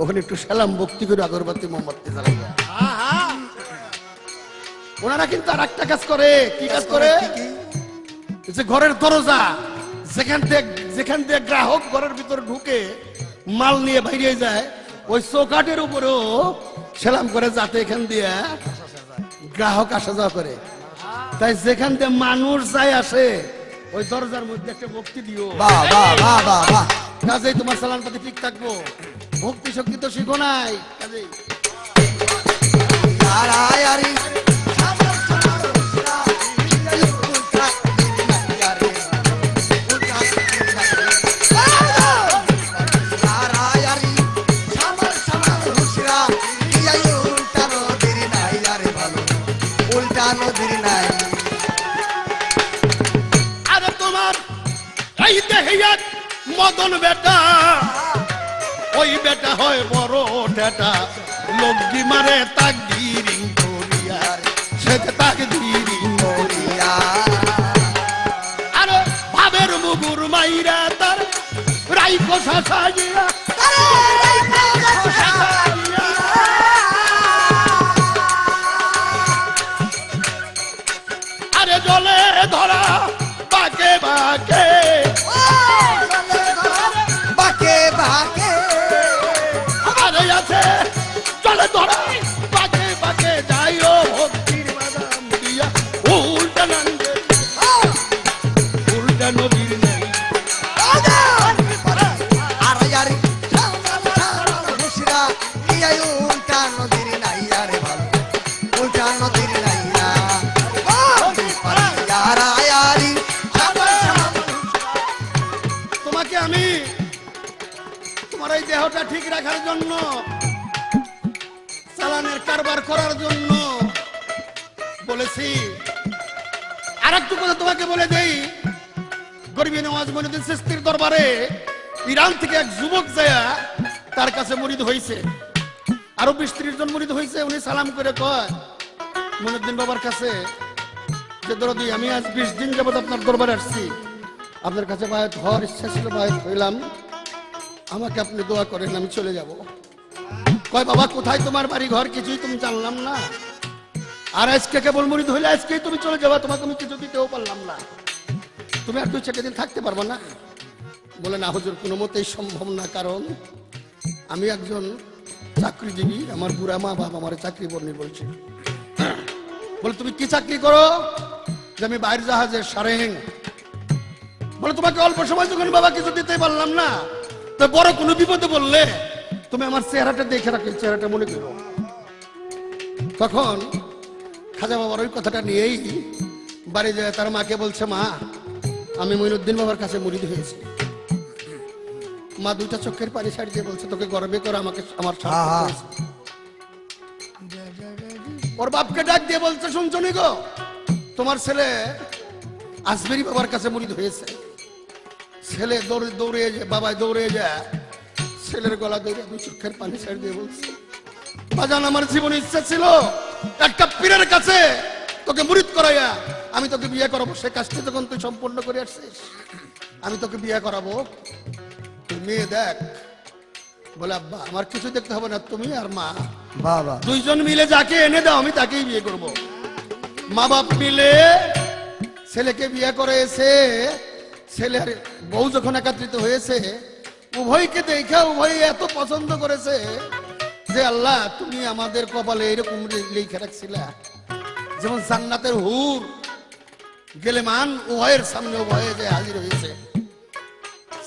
ওখানে একটু সালাম ভক্তি করে আগরবাতি মোমবাতি জ্বালাইয়া। ওনারা কিন্তু আর একটা কাজ করে। কি কাজ করে? যে ঘরের দরজা যেখান থেকে গ্রাহক ঘরের ভিতরে ঢুকে মাল নিয়ে বাইরে যায়, ওই চৌকাটের উপরেও সালাম করে, যাতে এখান দিয়ে গ্রাহক আসা যাওয়া করে। তাই যেখান থেকে মানুষ যায় আসে, ওই দরজার মধ্যে একটা ভক্তি দিও। কাজেই তোমার সালাম পাতি ঠিক থাকবো। ভক্তি শক্তি তো শিখো নাই, কাজেই আরে তোমার এই দেহিয়া মদন বেটা, ওই বেটা হয় বড় টেটা, লগ্গি মারে তাকদিরিং করিয়া, সেটা তাকদিরিং করিয়া। আরে ভাবের মুগুর মাইরা তার রাইকো সাজিয়া, তোমাকে আমি তোমার এই দেহটা ঠিক রাখার জন্য, চালানের কারবার করার জন্য বলেছি। আর একটু কথা তোমাকে বলে দেই, গরিবী নওয়াজ মঈনুদ্দিন চিশতির দরবারে ইরান থেকে এক যুবক যায় তার কাছে মুরিদ হয়েছে, আরো 20-30 জন মুরিদ হয়েছে। উনি সালাম করে কয় মঈনুদ্দিন বাবার কাছে যে দরদি, আমি আজ 20 দিন যাবত আপনার দরবারে আসছি, আপনার কাছে বায়াত হওয়ার ইচ্ছা ছিল, বায়াত হইলাম, আমাকে আপনি দোয়া করেন, আমি চলে যাব। কয় বাবা কোথায় তোমার বাড়ি ঘর, কিছুই তুমি জানলাম না, আর আজকে কেবল মুরিদ হইলে আজকেই তুমি চলে যাবা, তোমাকে আমি কিছু দিতেও পারলাম না, তুমি আর 2-4 দিন থাকতে পারবো না? বলে না হুজুর, কোনো মতেই সম্ভব না, কারণ আমি একজন চাকরিজীবী, আমার বুড়া মা বাবা আমার চাকরি বর্ণি বলছে। বলে তুমি কি চাকরি করো? যে আমি বাইরের জাহাজের সারেং। বলে তোমাকে অল্প সময় যখন বাবা কিছু দিতেই পারলাম না, তো বড় কোনো বিপদে বললে তুমি আমার চেহারাটা দেখে রাখো, চেহারাটা মনে করো। তখন খাজা বাবার ওই কথাটা নিয়েই বাড়ি যায়, তার মাকে বলছে, মা আমি মঈনুদ্দিন বাবার কাছে মুরিদ হয়েছি। মা 2টা চোখের পানি ছাড়ি দিয়ে বলছে, তোকে গর্বে করে আমাকে আমার সার্থক হয়েছে। ওর বাপকে ডাক দিয়ে বলছে, শুনছো নি গো, তোমার ছেলে আজমেরি বাবার কাছে মুরিদ হয়েছে। ছেলে দৌড়ে বাবায় দৌড়ে যায়, ছেলের গলা দৌড়ে 2 চোখের পানি ছাড়ি দিয়ে বলছে, বাজান আমার জীবনে ইচ্ছা ছিল একটা পীরের কাছে তোকে মুরিদ করাইয়া আমি তোকে বিয়ে করাবো, সে কাজটি যখন তুই সম্পূর্ণ করে আসছিস, আমি তোকে বিয়ে করাবো, তুই মেয়ে দেখ। বলে আব্বা আমার কিছু দেখতে হবে না, তুমি আর মা বাবা 2 জন মিলে যাকে এনে দাও, আমি তাকেই বিয়ে করব। মা বাপ মিলে ছেলেকে বিয়ে করে এসে ছেলের বউ যখন একত্রিত হয়েছে, উভয়কে দেখে উভয় এত পছন্দ করেছে যে আল্লাহ তুমি আমাদের কপালে এরকম লিখে রাখছিলা, যেমন জান্নাতের হুর গেলে মান উভয়ের সামনে উভয়ে যে হাজির হয়েছে।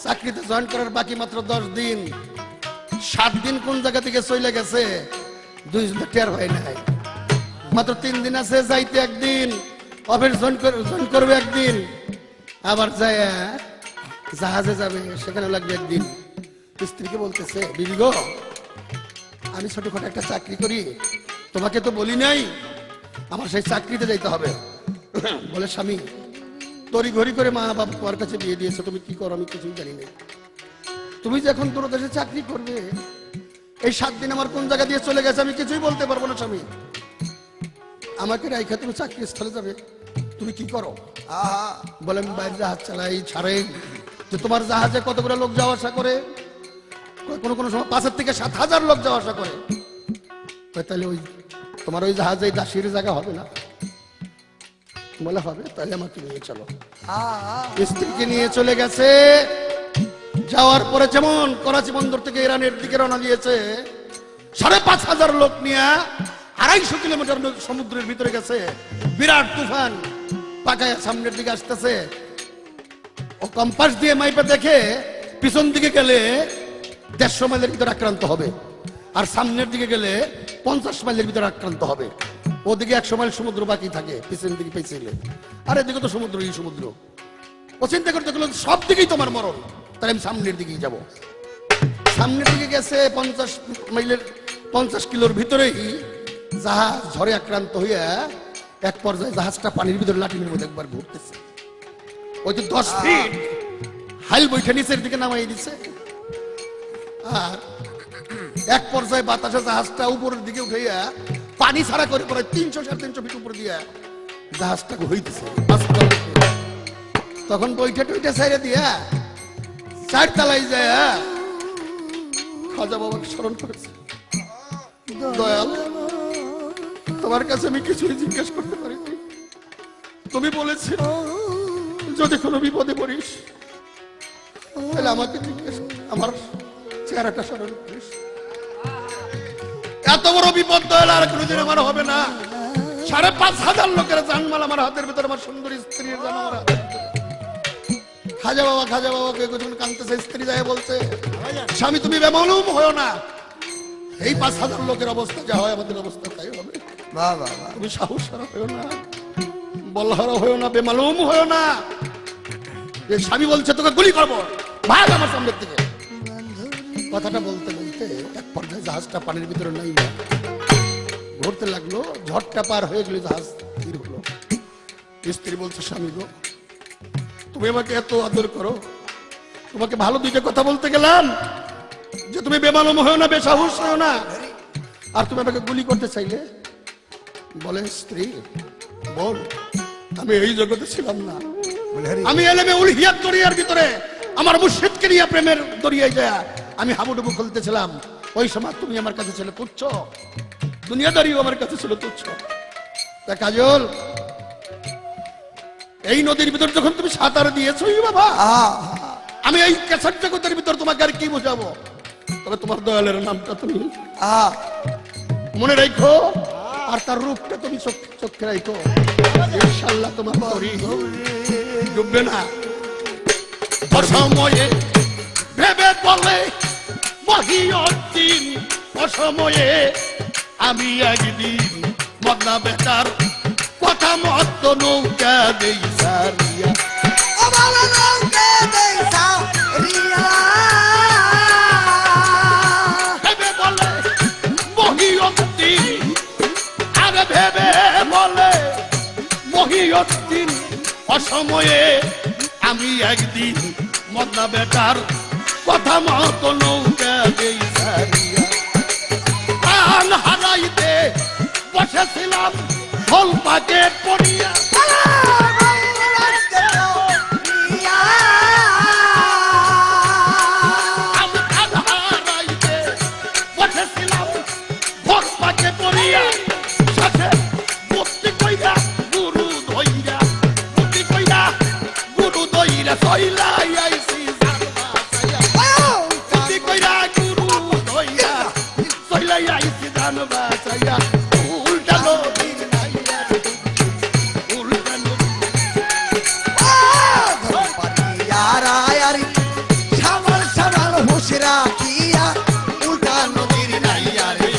চাকরিতে জয়েন করার বাকি মাত্র 10 দিন, 7 দিন কোন জায়গা থেকে চলে গেছে 2 জন টের হয় নাই। মাত্র 3 দিন আছে, যাইতে 1 দিন, অফিস জয়েন করবে 1 দিন, আবার যায় জাহাজে যাবে, সেখানে লাগবে 1 দিন। স্ত্রীকে বলতেছে, বিবি গো আমি ছোটখাটো একটা চাকরি করি, তোমাকে তো বলি নাই, আমার সেই চাকরিতে যাইতে হবে। বলে স্বামী তরি ঘড়ি করে মা বাবা তোমার কাছে বিয়ে দিয়েছে, তুমি কি করো আমি কিছুই জানি না, তুমি যে এখন তোর দেশে চাকরি করবে, এই 7 দিন আমার কোন জায়গা দিয়ে চলে গেছে আমি কিছুই বলতে পারবো না। স্বামী আমাকে রাইখা তুমি চাকরি স্থলে যাবে, তুমি কি করো? বলে আমি বাইরে জাহাজ চালাই, ছাড়ে যে তোমার জাহাজে কতগুলো লোক যাওয়া আসা করে, কোনো কোনো সময় 5,000 থেকে 7,000 লোক যাওয়া আসা করে। তাহলে ওই তোমার ওই জাহাজে দাসির জায়গা হবে না? বলে হবে, তাহলে আমাকে নিয়ে চলো। স্ত্রীকে নিয়ে চলে গেছে। যাওয়ার পরে যেমন করাচি বন্দর থেকে ইরানের দিকে রওনা দিয়েছে, 5,500 লোক নিয়ে 250 কিলোমিটার সমুদ্রের ভিতরে গেছে। বিরাট তুফান পাকায় সামনের দিকে আসতেছে। ও কম্পাস দিয়ে মাইপে দেখে পিছন দিকে গেলে 150 মাইলের ভিতরে আক্রান্ত হবে, আর সামনের দিকে গেলে 50 মাইলের ভিতরে আক্রান্ত হবে। ওদিকে 100 মাইল সমুদ্র বাকি থাকে পিছন দিকে পেছলে, আর এদিকে তো সমুদ্রই সমুদ্র। ও চিন্তা করতে গেল সব দিকেই তোমার মরণ, তাই আমি সামনের দিকেই যাব। সামনের দিকে গেছে 50 মাইলের 50 কিলোর ভিতরেই জাহাজ ঝড়ে আক্রান্ত হইয়া এক পর্যায়ে জাহাজটা পানির ভিতরে লাটিমের মধ্যে একবার ঘুরতেছে। ওই তো 10 ফিট হাইল বইটা নিচের দিকে নামাই দিছে, আর এক পর্যায়ে বাতাসে জাহাজটা উপরের দিকে উঠাইয়া পানি ছাড়া করে পরে 300-350 ফিট উপরে দিয়া জাহাজটাকে হইতেছে। তখন বইটা টইটা ছেড়ে দিয়া 4 তলায় যায় খাজা বাবাকে স্মরণ করেছে, দয়াল তোমার কাছে আমি কিছুই জিজ্ঞেস করতে পারিনি, তুমি বলেছি যদি কোনো বিপদে পড়িস তাহলে আমাকে জিজ্ঞেস, আমার চেহারাটা স্মরণ করিস। এত বড় বিপদ দয়াল আর কোনোদিন আমার হবে না। 5,500 লোকের জানমাল আমার হাতের ভিতরে, আমার সুন্দরী স্ত্রীর জান আমার হাতের ভিতরে। খাজা বাবাকে যখন কাঁদতেছে, স্ত্রী যায় বলছে, স্বামী তুমি বেমালুম হয়েও না, এই 5,000 লোকের অবস্থা যা হয় আমাদের অবস্থা তাই হবে। তুমি সাহস হারা হয়েও না, বলহারা হয়েও না, বেমালুম হয়েও না। স্বামী বলছে তোকে গুলি করবো, ভাগ আমার সামনের থেকে। কথাটা বলতে বলতে এক পর্যায়ে জাহাজটা পানির ভিতরে নাই না, ঘুরতে লাগলো, ঝড়টা পার হয়ে গেল, জাহাজ স্থির হলো। স্ত্রী বলছে, স্বামী গো, তুমি আমাকে এত আদর করো, তোমাকে ভালো দিকে কথা বলতে গেলাম যে তুমি বেমালুম হও না, বেসাহস হও না, আর তুমি আমাকে গুলি করতে চাইলে। বলে স্ত্রী, বল, আমি এই জগতে ছিলাম না, আমি এলেমে উলহিয়াত দরিয়ার ভিতরে আমার মুর্শিদকে নিয়ে প্রেমের দরিয়ায় যায় আমি হাবুডুবু খুলতেছিলাম। ওই সময় তুমি আমার কাছে ছিল তুচ্ছ, দুনিয়াদারিও আমার কাছে ছিল তুচ্ছ। তা কাজল, এই নদীর ভিতর যখন তুমি সাঁতার দিয়েছো বাবা, আমি এই কেসার জগতের ভিতর তোমাকে আর কি বোঝাবো, তবে তোমার দয়ালের নামটা তুমি মনে রাখো, আর তার রূপটা তুমি চোখে রাখো, ইনশাআল্লাহ তোমার তরি ডুববে না। অসময়ে ভেবে বলে মহিয়দ্দিন, অসময়ে আমি একদিন মদনা বেটার কথা মত নৌকা দেই সারিয়া। ভেবে বলে মহিয়দ্দিন, আরে ভেবে বলে মহিয়দ্দিন, অসময়ে আমি একদিন মদনা বেটার কথা মত নৌকা দেই সারিয়া। প্রাণ হারাইতে বসেছিলাম ঢোল পাকে পড়িয়া, আমি প্রাণ হারাইতে বসেছিলাম ঢোল পাকে পড়িয়া, সাথে মুক্তি কইরা গুরু ধইরা, মুক্তি কইরা গুরু ধইরা সইলাই আইছি জানবা চাইয়া, মুক্তি কইরা গুরু ধইরা সইলাই আইছি জানবা চাইয়া। উল্টা নদীর নাইয়া, উল্টা নদীর উল্টা নদীর নাইয়া রে,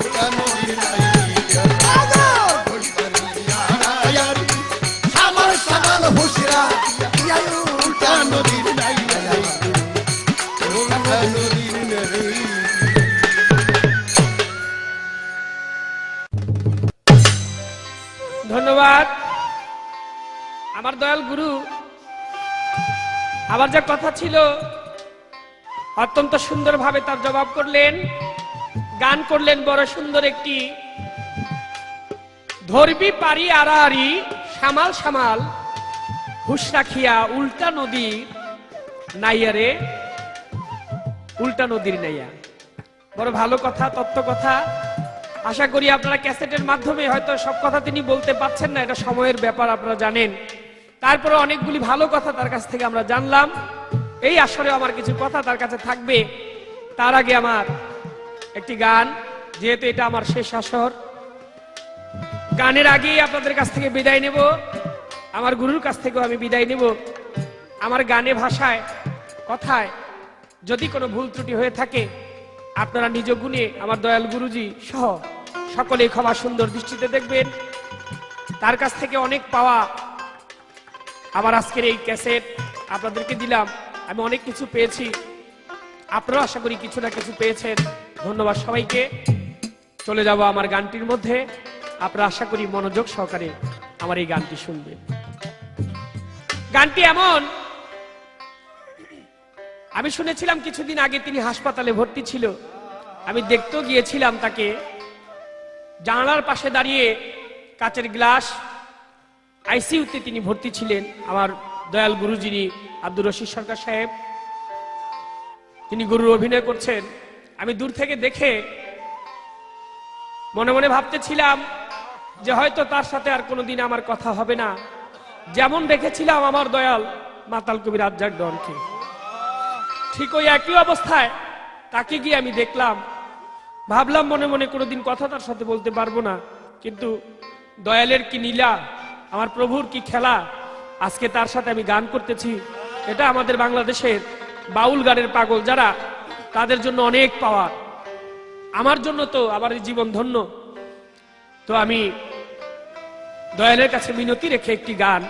উল্টা নদীর নাইয়া, সামাল সামাল হুশরা উল্টা নদীর নাইয়া রে, উল্টা নদীর নাইয়া। ধন্যবাদ আমার দয়াল গুরু। আমার যে কথা ছিল অত্যন্ত সুন্দরভাবে তার জবাব করলেন, গান করলেন বড় সুন্দর একটি, ধরবি পারি আড়াআড়ি সামাল সামাল হুশ রাখিয়া উল্টা নদীর নাইয়া রে, উল্টা নদীর নাইয়া। বড় ভালো কথা, তত্ত্ব কথা। আশা করি আপনারা ক্যাসেটের মাধ্যমে হয়তো সব কথা তিনি বলতে পারছেন না, এটা সময়ের ব্যাপার, আপনারা জানেন। তারপরে অনেকগুলি ভালো কথা তার কাছ থেকে আমরা জানলাম। এই আসরে আমার কিছু কথা তার কাছে থাকবে, তার আগে আমার একটি গান, যেহেতু এটা আমার শেষ আসর, গানের আগেই আপনাদের কাছ থেকে বিদায় নেব, আমার গুরুর কাছ থেকেও আমি বিদায় নেব। আমার গানে, ভাষায়, কথায় যদি কোনো ভুল ত্রুটি হয়ে থাকে, আপনারা নিজ গুণে আমার দয়াল গুরুজি সহ সকলেই ক্ষমা সুন্দর দৃষ্টিতে দেখবেন। তার কাছ থেকে অনেক পাওয়া আমার আজকের এই ক্যাসেট আপনাদেরকে দিলাম, আমি অনেক কিছু পেয়েছি, আপনারা আশা করি কিছু না কিছু পেয়েছেন। ধন্যবাদ সবাইকে। চলে যাব আমার গানটির মধ্যে, আপনারা আশা করি মনোযোগ সহকারে আমার এই গানটি শুনবেন। গানটি এমন, আমি শুনেছিলাম কিছুদিন আগে তিনি হাসপাতালে ভর্তি ছিল, আমি দেখতেও গিয়েছিলাম তাকে, জানালার পাশে দাঁড়িয়ে কাচের গ্লাস, আইসিইউতে তিনি ভর্তি ছিলেন। আমার দয়াল গুরু যিনি আব্দুর রশিদ সরকার সাহেব, তিনি গুরুর অভিনয় করছেন। আমি দূর থেকে দেখে মনে মনে ভাবতেছিলাম যে হয়তো তার সাথে আর কোনোদিন আমার কথা হবে না, যেমন দেখেছিলাম আমার দয়াল মাতাল কবি রাজ্জাক ডনকে, ঠিক ওই একই অবস্থায় তাকে গিয়ে আমি দেখলাম। ভাবলাম মনে মনে কোনোদিন কথা তার সাথে বলতে পারবো না, কিন্তু দয়ালের কি নীলা, আমার প্রভুর কি খেলা, আজকে তার সাথে আমি গান করতেছি। এটা আমাদের বাংলাদেশের বাউল গানের পাগল যারা, তাদের জন্য অনেক পাওয়া, আমার জন্য তো আমার এই জীবন ধন্য। তো আমি দয়ালের কাছে মিনতি রেখে একটি গান,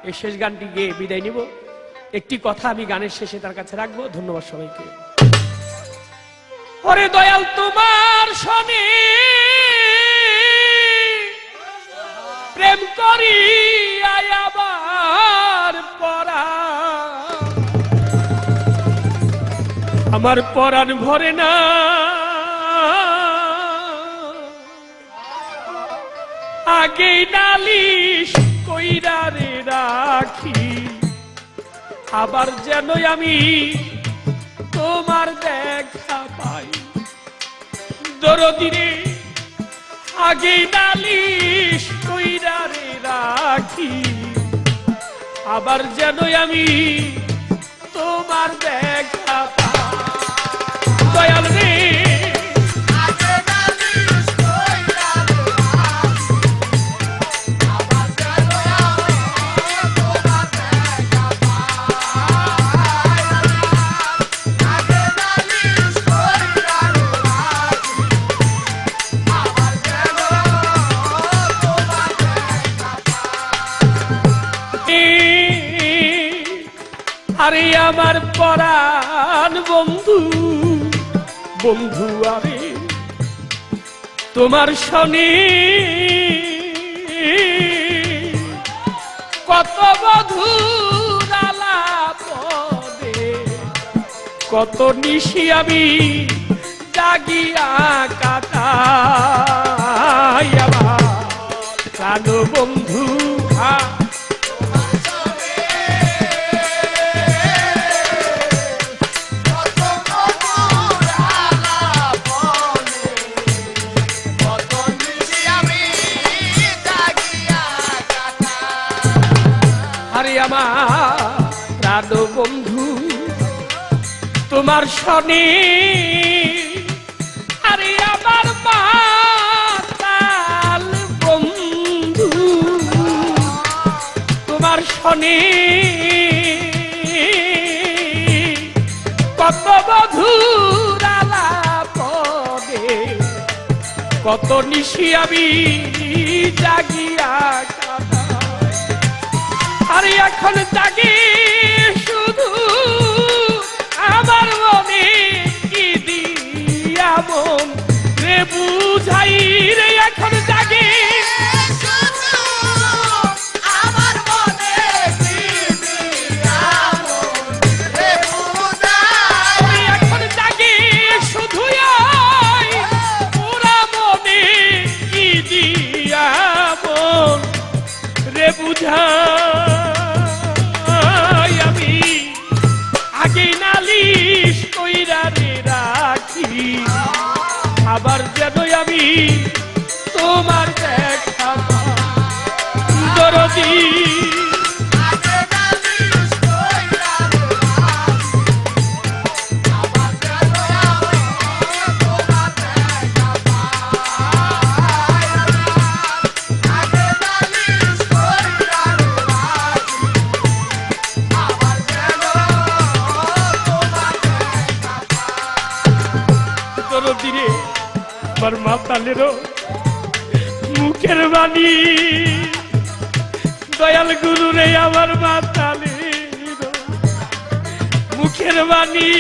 এই শেষ গানটি গেয়ে বিদায় নিব। একটি কথা আমি গানের শেষে তার কাছে রাখবো। ধন্যবাদ সবাইকে। ওরে দয়াল তোমার শনি প্রেম করি আবার পরা আমার পরাণ ভরে না, আগেই নালিশ কইরা রে রাখি, আবার যেন আমি তোমার দেখা পাই। দরদি রে আগেই নালিশ কইরা রে রাখি, আবার যেন আমি তোমার দেখা পাই। দয়াল রে আরে আমার পরাণ বন্ধু, বন্ধু আরে তোমার শনি কত বধুর আলাপনে, কত নিশি আমি জাগিয়া কাটাই আমার প্রাণ বন্ধু। আমার প্রাণ বন্ধু তোমার শনি, আরে আমার মাতাল বন্ধু তোমার শনি কত বধুর আলাপনে, কত নিশি আমি জাগিয়া আরে এখন জাগি শুধু আমার মনে কি দিয়া মন রে বুঝাই রে, এখন জাগি আমার মনে কি দিয়া মন রে বুঝাই, এখন জাগি শুধু পুরা মনে কি দিয়া মন রে বুঝাই। আমি আগে নালিশ কইরা রে রাখি, আবার যেন আমি তোমার দেখা পাই। দরদি দিনে আমার মাতালেরও মুখের বাণী, দয়াল গুরু রে আমার মাতালেরও মুখের বাণী,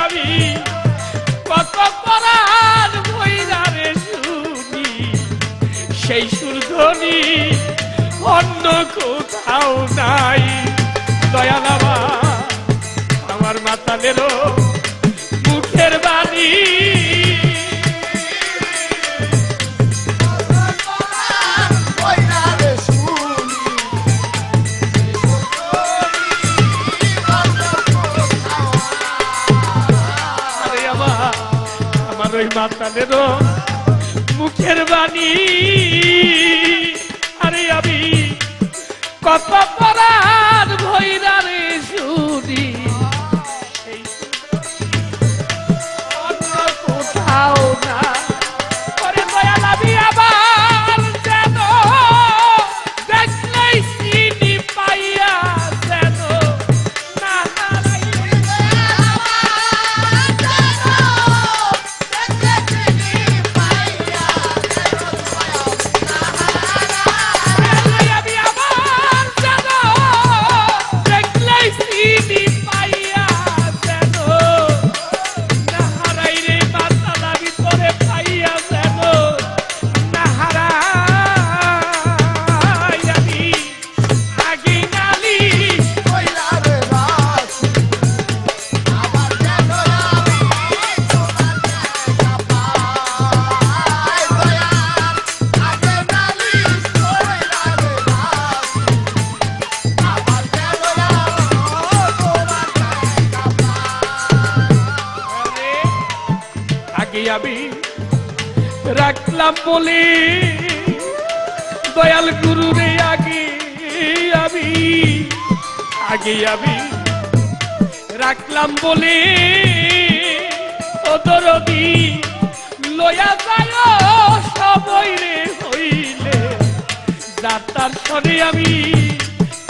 আমি কত পরাণ বইরা রে শুনি, সেই সুরধ্বনি অন্য কোথাও নাই। দয়াল আমার মাতালেরও মুখের বাণী, আরে আমার ওই মাতালেরও মুখের বাণী, আরে আমি কত পরাণ ভৈরা রে শুনি, কোথাও না। করে দয়াল আমি আবার যেন দেখলেই চিনি পাইয়া যেন না আমি আবার যেন আমি রাখলাম বলে দয়াল গুরু রে আগে আমি রাখলাম বলে ও দরদি লয়া যায় সবই রে হইলে যাত্রার সনে আমি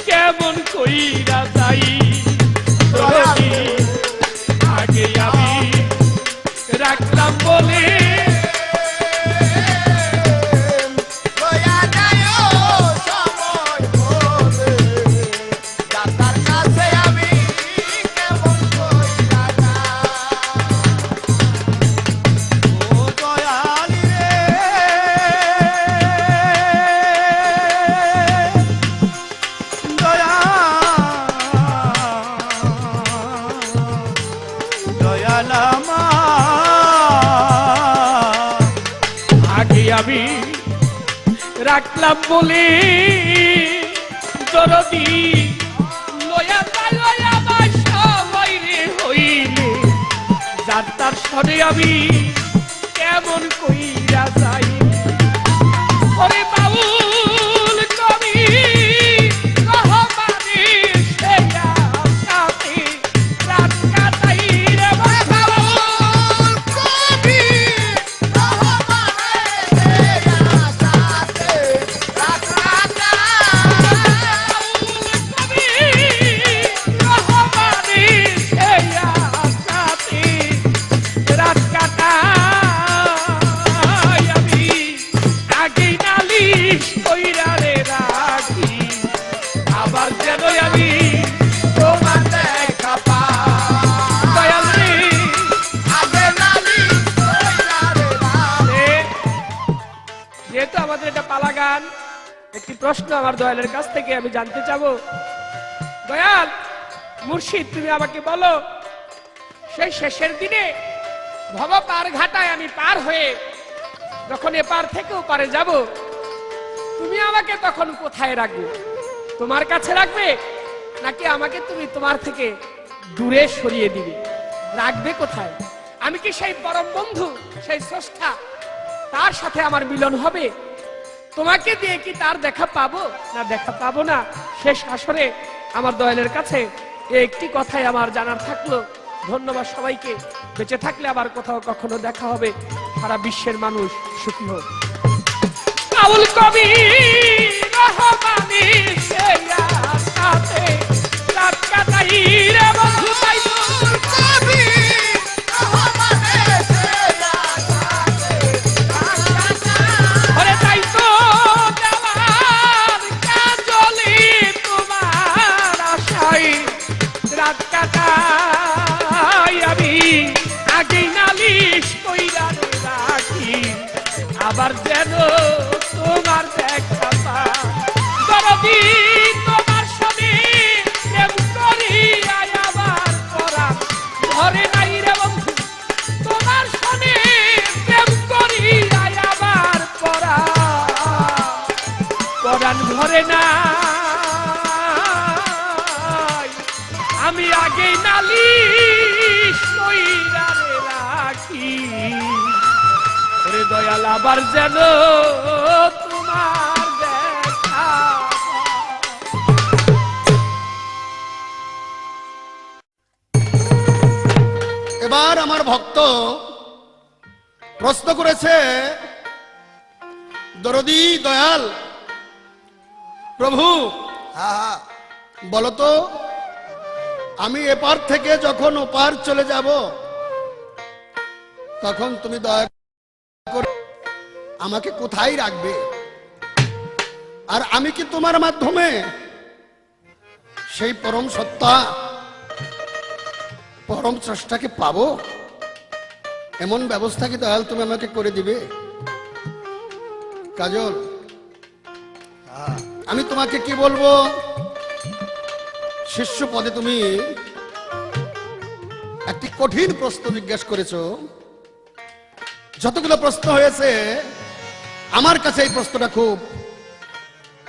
কেমন কইরা যাই দরদি আগে আমি রাখলাম বলে লয়া যায় সময় বলে যাতার কাছে আমি কেমন কইরা যাই ও দয়ালি রে দয়াল আমার আগে আমি রাখলাম বলে দরদি লয়া যায় আমার সবাই রে হইলে যাত্রার সনে আমি কেমন কইরা যাই ওরে বাউল কবি রহমানি সেয়া সাথে রাত কাটাই রে বাউল কবি রহমানে সাথে রাত কবি রহমানি সেয়া সাথে রাত কাটাই আমি আগে নালিশ কইরা রে রাখি আবার যেন আমি তোমার দেখা পাই দয়াল রে আগে নালি কইরা রে এ, যেহেতু আমাদের এটা পালা গান একটি প্রশ্ন আমার দয়ালের কাছ থেকে আমি জানতে চাবো দয়াল মুর্শিদ তুমি আমাকে বলো সেই শেষের দিনে ভব পার ঘাটায় আমি পার হয়ে যখন এপার থেকে ওপারে যাব তুমি আমাকে তখন কোথায় রাখবে তোমার কাছে রাখবে নাকি আমাকে তুমি তোমার থেকে দূরে সরিয়ে দিবে রাখবে কোথায় আমি কি সেই পরম বন্ধু সেই স্রষ্টা তার সাথে আমার মিলন হবে তোমাকে দিয়ে কি তার দেখা পাবো না দেখা পাবো না শেষ আসরে আমার দয়ালের কাছে এই একটি কথাই আমার জানার থাকলো ধন্যবাদ সবাইকে বেঁচে থাকলে আবার কোথাও কখনো দেখা হবে সারা বিশ্বের মানুষ সুখী হোক বাউল কবি রহমানি সেয়া সাথে রাত কাটাই রে বন্ধু তাই তো কবি রহমানে সাথে ওরে তাই তো দেওয়ার কাজলি তোমার আশায় রাত কাটাই আমি আগে নালিশ কইরা রে রাখি আবার যেন তোমার দেখা পাই দরদি তোমার সনে প্রেম করিয়া আবার পরাণ ঘরে নাই রে বন্ধু তোমার সনে প্রেম করিয়া আবার পরাণ ঘরে নাই আমি আগে নালিশ কইরা রে রাখি ওরে দয়াল আবার যেন তোমার দেখা এবার আমার ভক্ত প্রশ্ন করেছে দরদি দয়াল প্রভু বলতো আমি এপার থেকে যখন ওপার চলে যাব তখন তুমি দয়া করে আমাকে কোথায় রাখবে আর আমি কি তোমার মাধ্যমে সেই পরম সত্তা পরম স্রষ্টাকে পাবো এমন ব্যবস্থা কি দয়াল তুমি আমাকে করে দিবে কাজল আমি তোমাকে কি বলবো শিষ্য পদে তুমি একটি কঠিন প্রশ্ন জিজ্ঞাসা করেছো যতগুলো প্রশ্ন হয়েছে আমার কাছে এই প্রশ্নটা খুব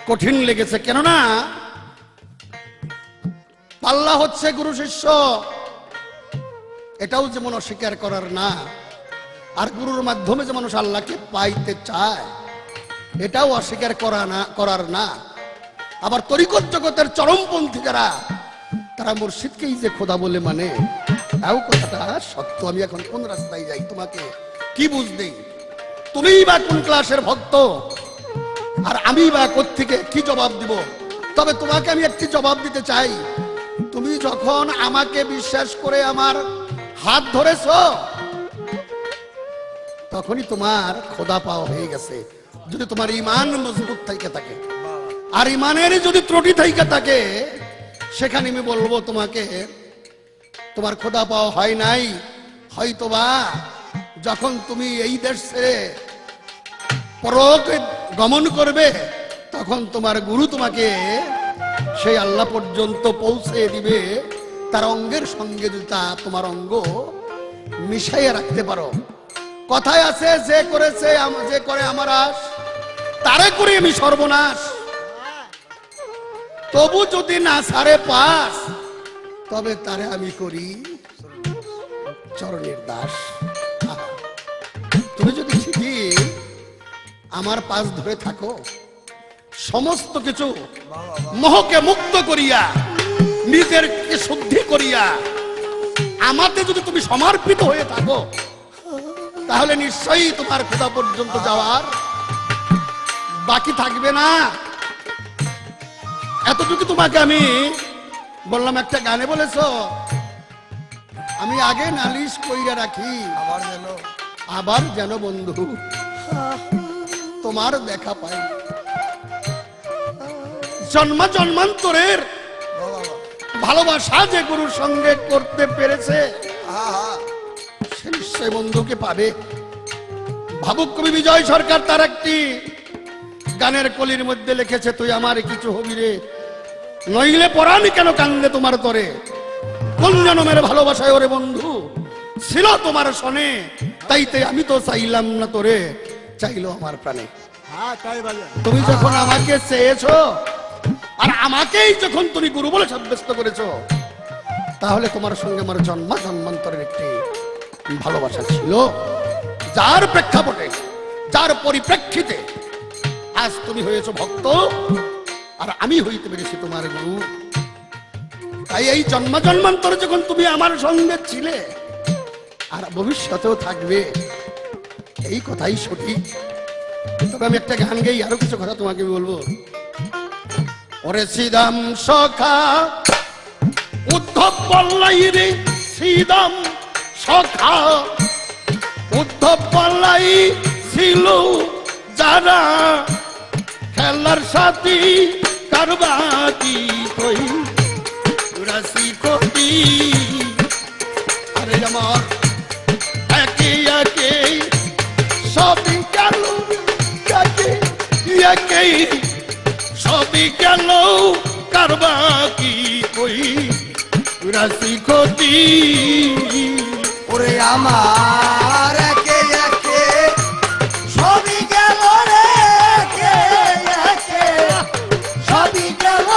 কঠিন লেগেছে কেননা পাল্লা হচ্ছে গুরু শিষ্য এটাও যেমন অস্বীকার করার না আর গুরুর মাধ্যমে যে মানুষ আল্লাহকে পাইতে চায়, এটাও অস্বীকার করার না। আবার তরিকত জগতের চরমপন্থী যারা, তারা মুর্শিদকেই যে খোদা বলে মানে, তাও কথাটা সত্য। আমি এখন কোন রাস্তায় যাই, তোমাকে কি বুঝতেই? তুমিই বা কোন ক্লাসের ভক্ত, আর আমি বা কোত্থেকে কি জবাব দিব? তবে তোমাকে আমি একটি জবাব দিতে চাই। তুমি যখন আমাকে বিশ্বাস করে আমার হাত ধরেছো, তখনই তোমার খোদা পাওয়া হয়ে গেছে। যদি তোমার ইমান মজবুত থেকে থাকে, আর ইমানের যদি ত্রুটি থেকে থাকে, সেখানে আমি বলবো তোমাকে তোমার খোদা পাওয়া হয় নাই। হয়তোবা যখন তুমি এই দেশ ছেড়ে পরকে গমন করবে, তখন তোমার গুরু তোমাকে সেই আল্লাহ পর্যন্ত পৌঁছে দিবে, তার অঙ্গের সঙ্গে যদি তা তোমার অঙ্গ মিশাইয়া রাখতে পারো। কথায় আছে, যে করেছে যে করে আমার আশ, তারে করে আমি সর্বনাশ। তবু যদি না সারে পাস, তবে তারে আমি করি চরণের দাস। তুমি যদি ঠিকই আমার পাশ ধরে থাকো, সমস্ত কিছু মোহকে মুক্ত করিয়া, নিজেরকে শুদ্ধি করিয়া আমাতে যদি তুমি সমর্পিত হয়ে থাকো, তাহলে নিশ্চয়ই তোমার খোদা পর্যন্ত যাওয়ার বাকি থাকবে না। এতটুকু তোমাকে আমি বললাম। একটা গানে বলেছো, আমি আগে নালিশ কইরা রাখি, আবার যেন বন্ধু তোমার দেখা পাই। জন্মান্তরের ভালোবাসা যে গুরুর সঙ্গে করতে পেরেছে, সে নিশ্চয় বন্ধুকে পাবে। ভাবুক কবি বিজয় সরকার তার একটি গানের কলির মধ্যে লিখেছে, তুই আমার কিছু হবি রে, নইলে পরানি কেন কান্দে তোমার তরে। কোন জনমের ভালোবাসায় ওরে বন্ধু ছিল তোমার সনে, তাইতে আমি তো চাইলাম না তোরে, চাইলো আমার প্রাণে। তুমি যখন আমাকে চেয়েছো, আর আমাকেই যখন তুমি গুরু বলে সাব্যস্ত করেছো, তাহলে তোমার সঙ্গে আমার জন্মান্তরের একটি ভালোবাসা ছিল, যার প্রেক্ষাপটে, যার পরিপ্রেক্ষিতে আজ তুমি হয়েছো ভক্ত, আর আমি হইতে পেরেছি তোমার গুরু। তাই এই জন্মান্তরে যখন তুমি আমার সঙ্গে ছিলে, আর ভবিষ্যতেও থাকবে, এই কথাই সঠিক। তবে আমি একটা গান গাই, আরো কিছু কথা তোমাকে বলবো। ওরে শ্রীদাম সখা উদ্ধব বল্লাই রে, শ্রীদাম সখা উদ্ধব বল্লাই ছিল যারা, খেলার সাথী কারবাকি কই রাশি কবি। আরে আমার একে একে সবই গেল, একে সবই গেল, কারবাকি কই রাশি কবি। ওরে আমার একে একে সবই গেল রে, একে একে সবই গেল,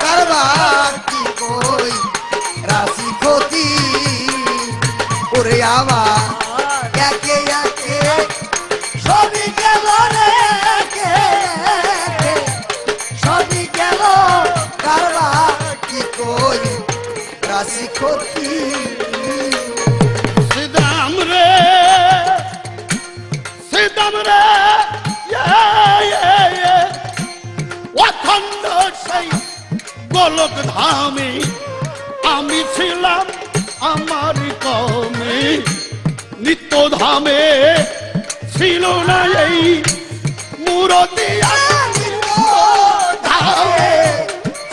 কারবার কি কই রাশি ক্ষতি। ওরে আমার একে একে সবই গেল রে, একে একে সবই গেল, কারবার কি কই রাশি ক্ষতি। শ্রীদাম রে, শ্রীদাম রে, অখণ্ড সেই গোলক ধামে আমি ছিলাম আমার কমে, নিত্য ধামে ছিল না এই মূরতি। ধামে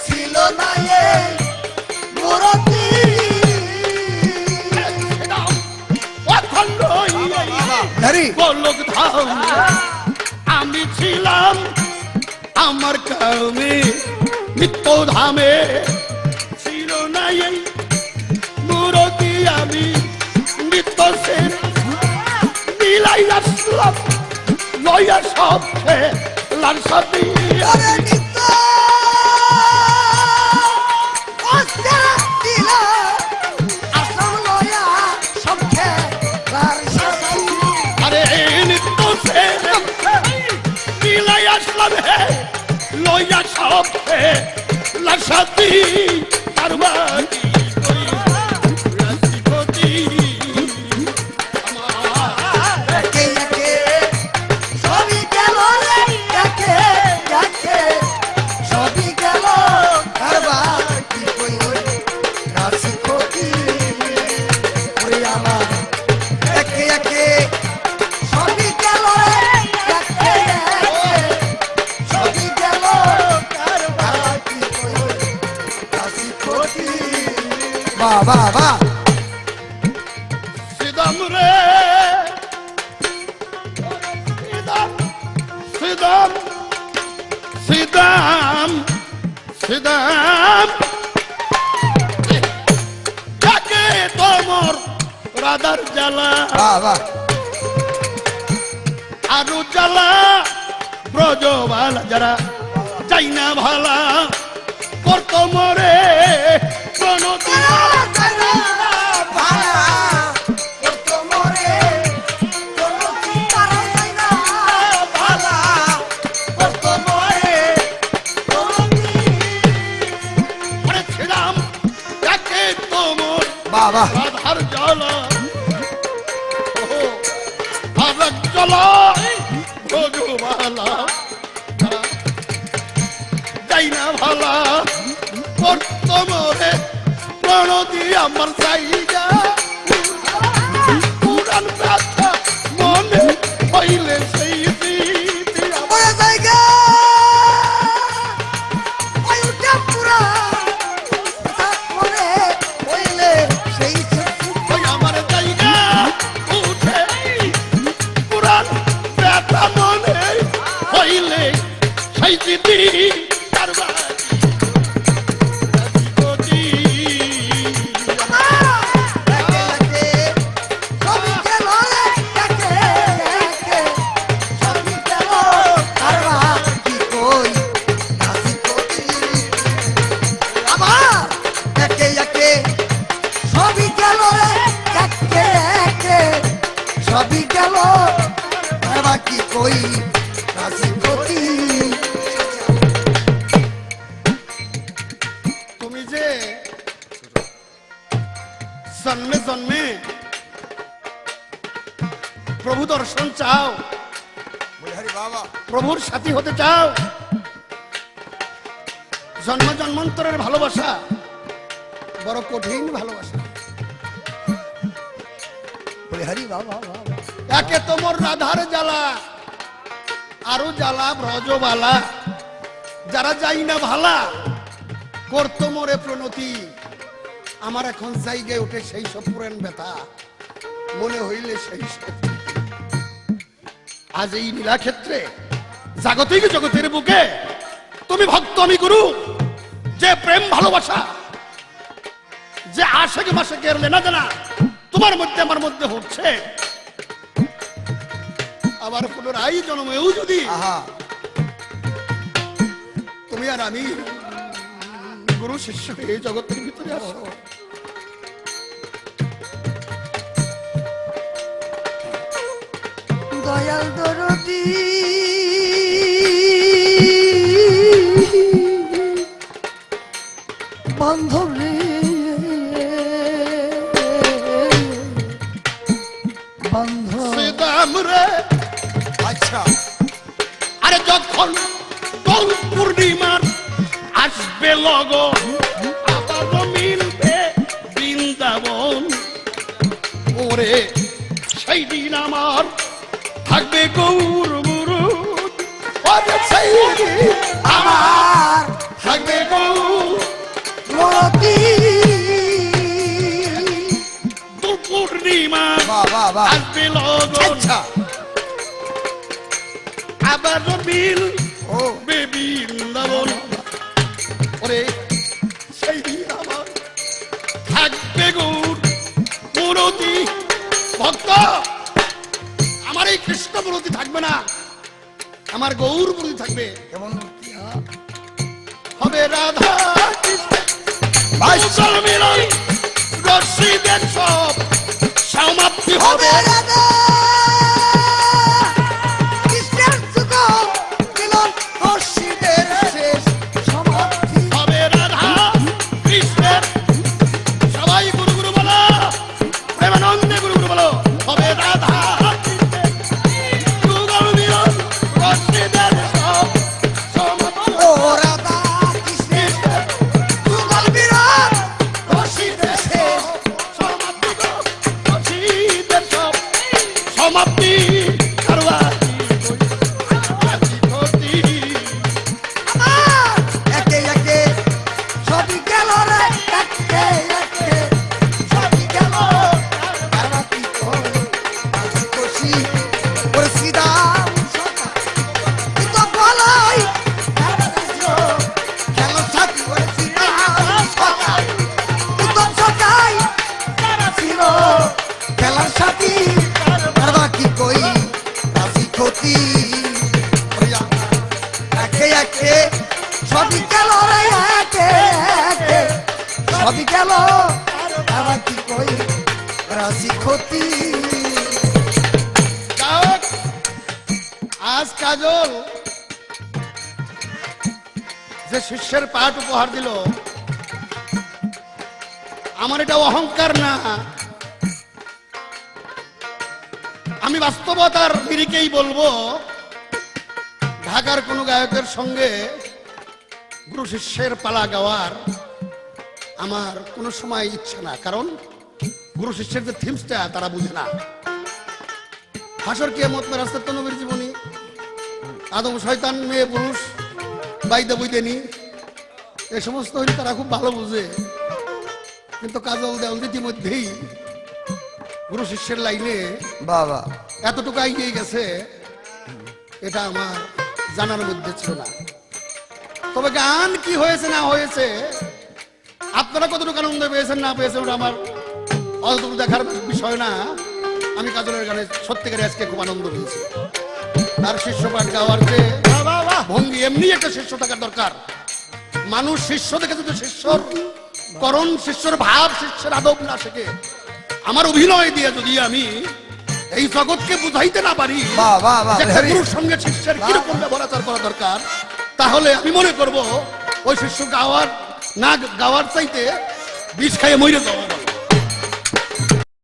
ছিল না এই মূরতি। অখণ্ড হরি গোলক ধামে আমি ছিলাম আমার কমে, নিত্য ধামে ছিল না এই মূরতি। আমি নিত্য সে মিলাই আসলাম, লইয়া সব লাল সাথী। ওরে নিত্য কষ্টে দিল, আসল লয়া সব খেলার সাথী। করলাম হে লইয়া সব হে লাসাতি কারবাতি কই রাজপতি একে একে সবই গেল রে একে একে সবই গেল কারবার কি কই রাশি কোটি ওরে আমার একে একে সবই গেল রে একে একে সবই গেল কারবার কি কই রাশি কোটি বাহ বাহ বাহ সিদাম রে সিদাম সিদাম সিদাম যাকে তোমর রাধার জ্বালা বাহ বাহ আরো জ্বালা ব্রজবালা যারা চাই না ভালা করত মরে প্রণতি আরে ছিলাম যাকে তোমর বাবা রাধার জ্বালা রাধার জ্বালা ব্রজবালা যাই না ভালা করত মরে প্রণতি আমার চাইগা পুরান ব্যথা মনে হইলে সেই স্মৃতি আমার ওই জায়গা ওই উঠে পুরা তারপরে হইলে সেই ওই আমার জায়গা উঠে পুরান ব্যথা মনে হইলে সেই স্মৃতি কারবারি রাজপতি একে একে সবই গেল রে একে একে সবই গেল কারবার কি কই রাশি কোটি আবার একে একে সবই গেল রে একে একে সবই গেল কারবার কি কই রাশি কোটি তুমি যে জন্মে জন্মে প্রভু দর্শন চাও প্রভুর সাথী হতে চাও জন্ম জন্মান্তরের ভালোবাসা বড় কঠিন ভালোবাসা হরি বাবা বাবা একে তোমার রাধার জ্বালা আরো জ্বালা ব্রজবালা যারা যাই না ভালা করতো মোরে প্রণতি আমার এখন জায়গায় উঠে সেই সব পুরান ব্যথা মনে হইলে সেই সব আজ এই নীলাক্ষেত্রে জাগতিক জগতের বুকে তুমি ভক্ত আমি গুরু যে প্রেম ভালোবাসা যে আশেক মাসেকের লেনা দেনা তোমার মধ্যে আমার মধ্যে হচ্ছে আবার পুনরায় জন্মেও যদি আহা তুমি আর আমি গুরু শিষ্য এই জগতের ভিতরে আসো দয়াল দরদি বান্ধব রে বান্ধব শ্রীদাম রে আচ্ছা আরে যখন দোল পূর্ণিমার আসবে লগন আবার মিলবে বৃন্দাবন ওরে সেই দিন আমার থাকবে গৌর গুরু ওরে সেই দিন আমার থাকবে গৌর মতি দোল পূর্ণিমা বাবা বাবা আসবে লগন আচ্ছা আবার মিল ও বৃন্দাবন ওরে সেই দিন আমার থাকবে গৌর মূরতি ভক্ত আমার এই কৃষ্ণ মূরতি থাকবে না আমার গৌর মূরতি থাকবে কেমন হবে রাধা ভাই কৃষ্ণ মিলন রসিদের সব সমাপ্তি হবে হবে রাধা কৃষ্ণের সুখ মিলন করিয়াছি ক্ষতি। যাক, আজ কাজল যে শিষ্যের পাঠ উপহার দিল, আমার এটা অহংকার না, আমি বাস্তবতার নিরিখেই বলবো, ঢাকার কোনো গায়কের সঙ্গে গুরু শিষ্যের পালা গাওয়ার আমার কোনো সময় ইচ্ছে না, কারণ গুরু শিষ্যের যে থিমসটা তারা বুঝে না। হাসর কিয়ামত মে রাস্তার তো নবীর জীবনী, আদম শয়তান মেয়ে পুরুষ বাইদা বইতেনি, এই সমস্ত হইলে তারা খুব ভালো বুঝে। কিন্তু কাজল দেওয়াল ইতিমধ্যেই গুরু শিষ্যের লাইনে বাবা এতটুকু এগিয়ে গেছে, এটা আমার জানার মধ্যে ছিল না। তবে গান কি হয়েছে না হয়েছে, আপনারা কতটুকু আনন্দ পেয়েছেন না পেয়েছেন, ওটা আমার অতটুকু দেখার বিষয় না। আমি কাজলের গানে সত্যিকারে আজকে খুব আনন্দ পেয়েছি। তার শিষ্য পাঠ গাওয়ার যে ভঙ্গি, এমনি একটা শিষ্য থাকার দরকার। মানুষ শিষ্য থেকে যদি শিষ্যর করণ, শিষ্যর ভাব, শিষ্যের আদব না শেখে, আমার অভিনয় দিয়ে যদি আমি এই জগৎকে বুঝাইতে না পারি বাহ, বাহ, বাহ, যে একটা very- গুরুর সঙ্গে শিষ্যের কিরকম ব্যবহার আচার করা দরকার, তাহলে আমি মনে করব ওই শিষ্য গাওয়ার না গাওয়ার চাইতে বিষ খাইয়ে মরে যাবো।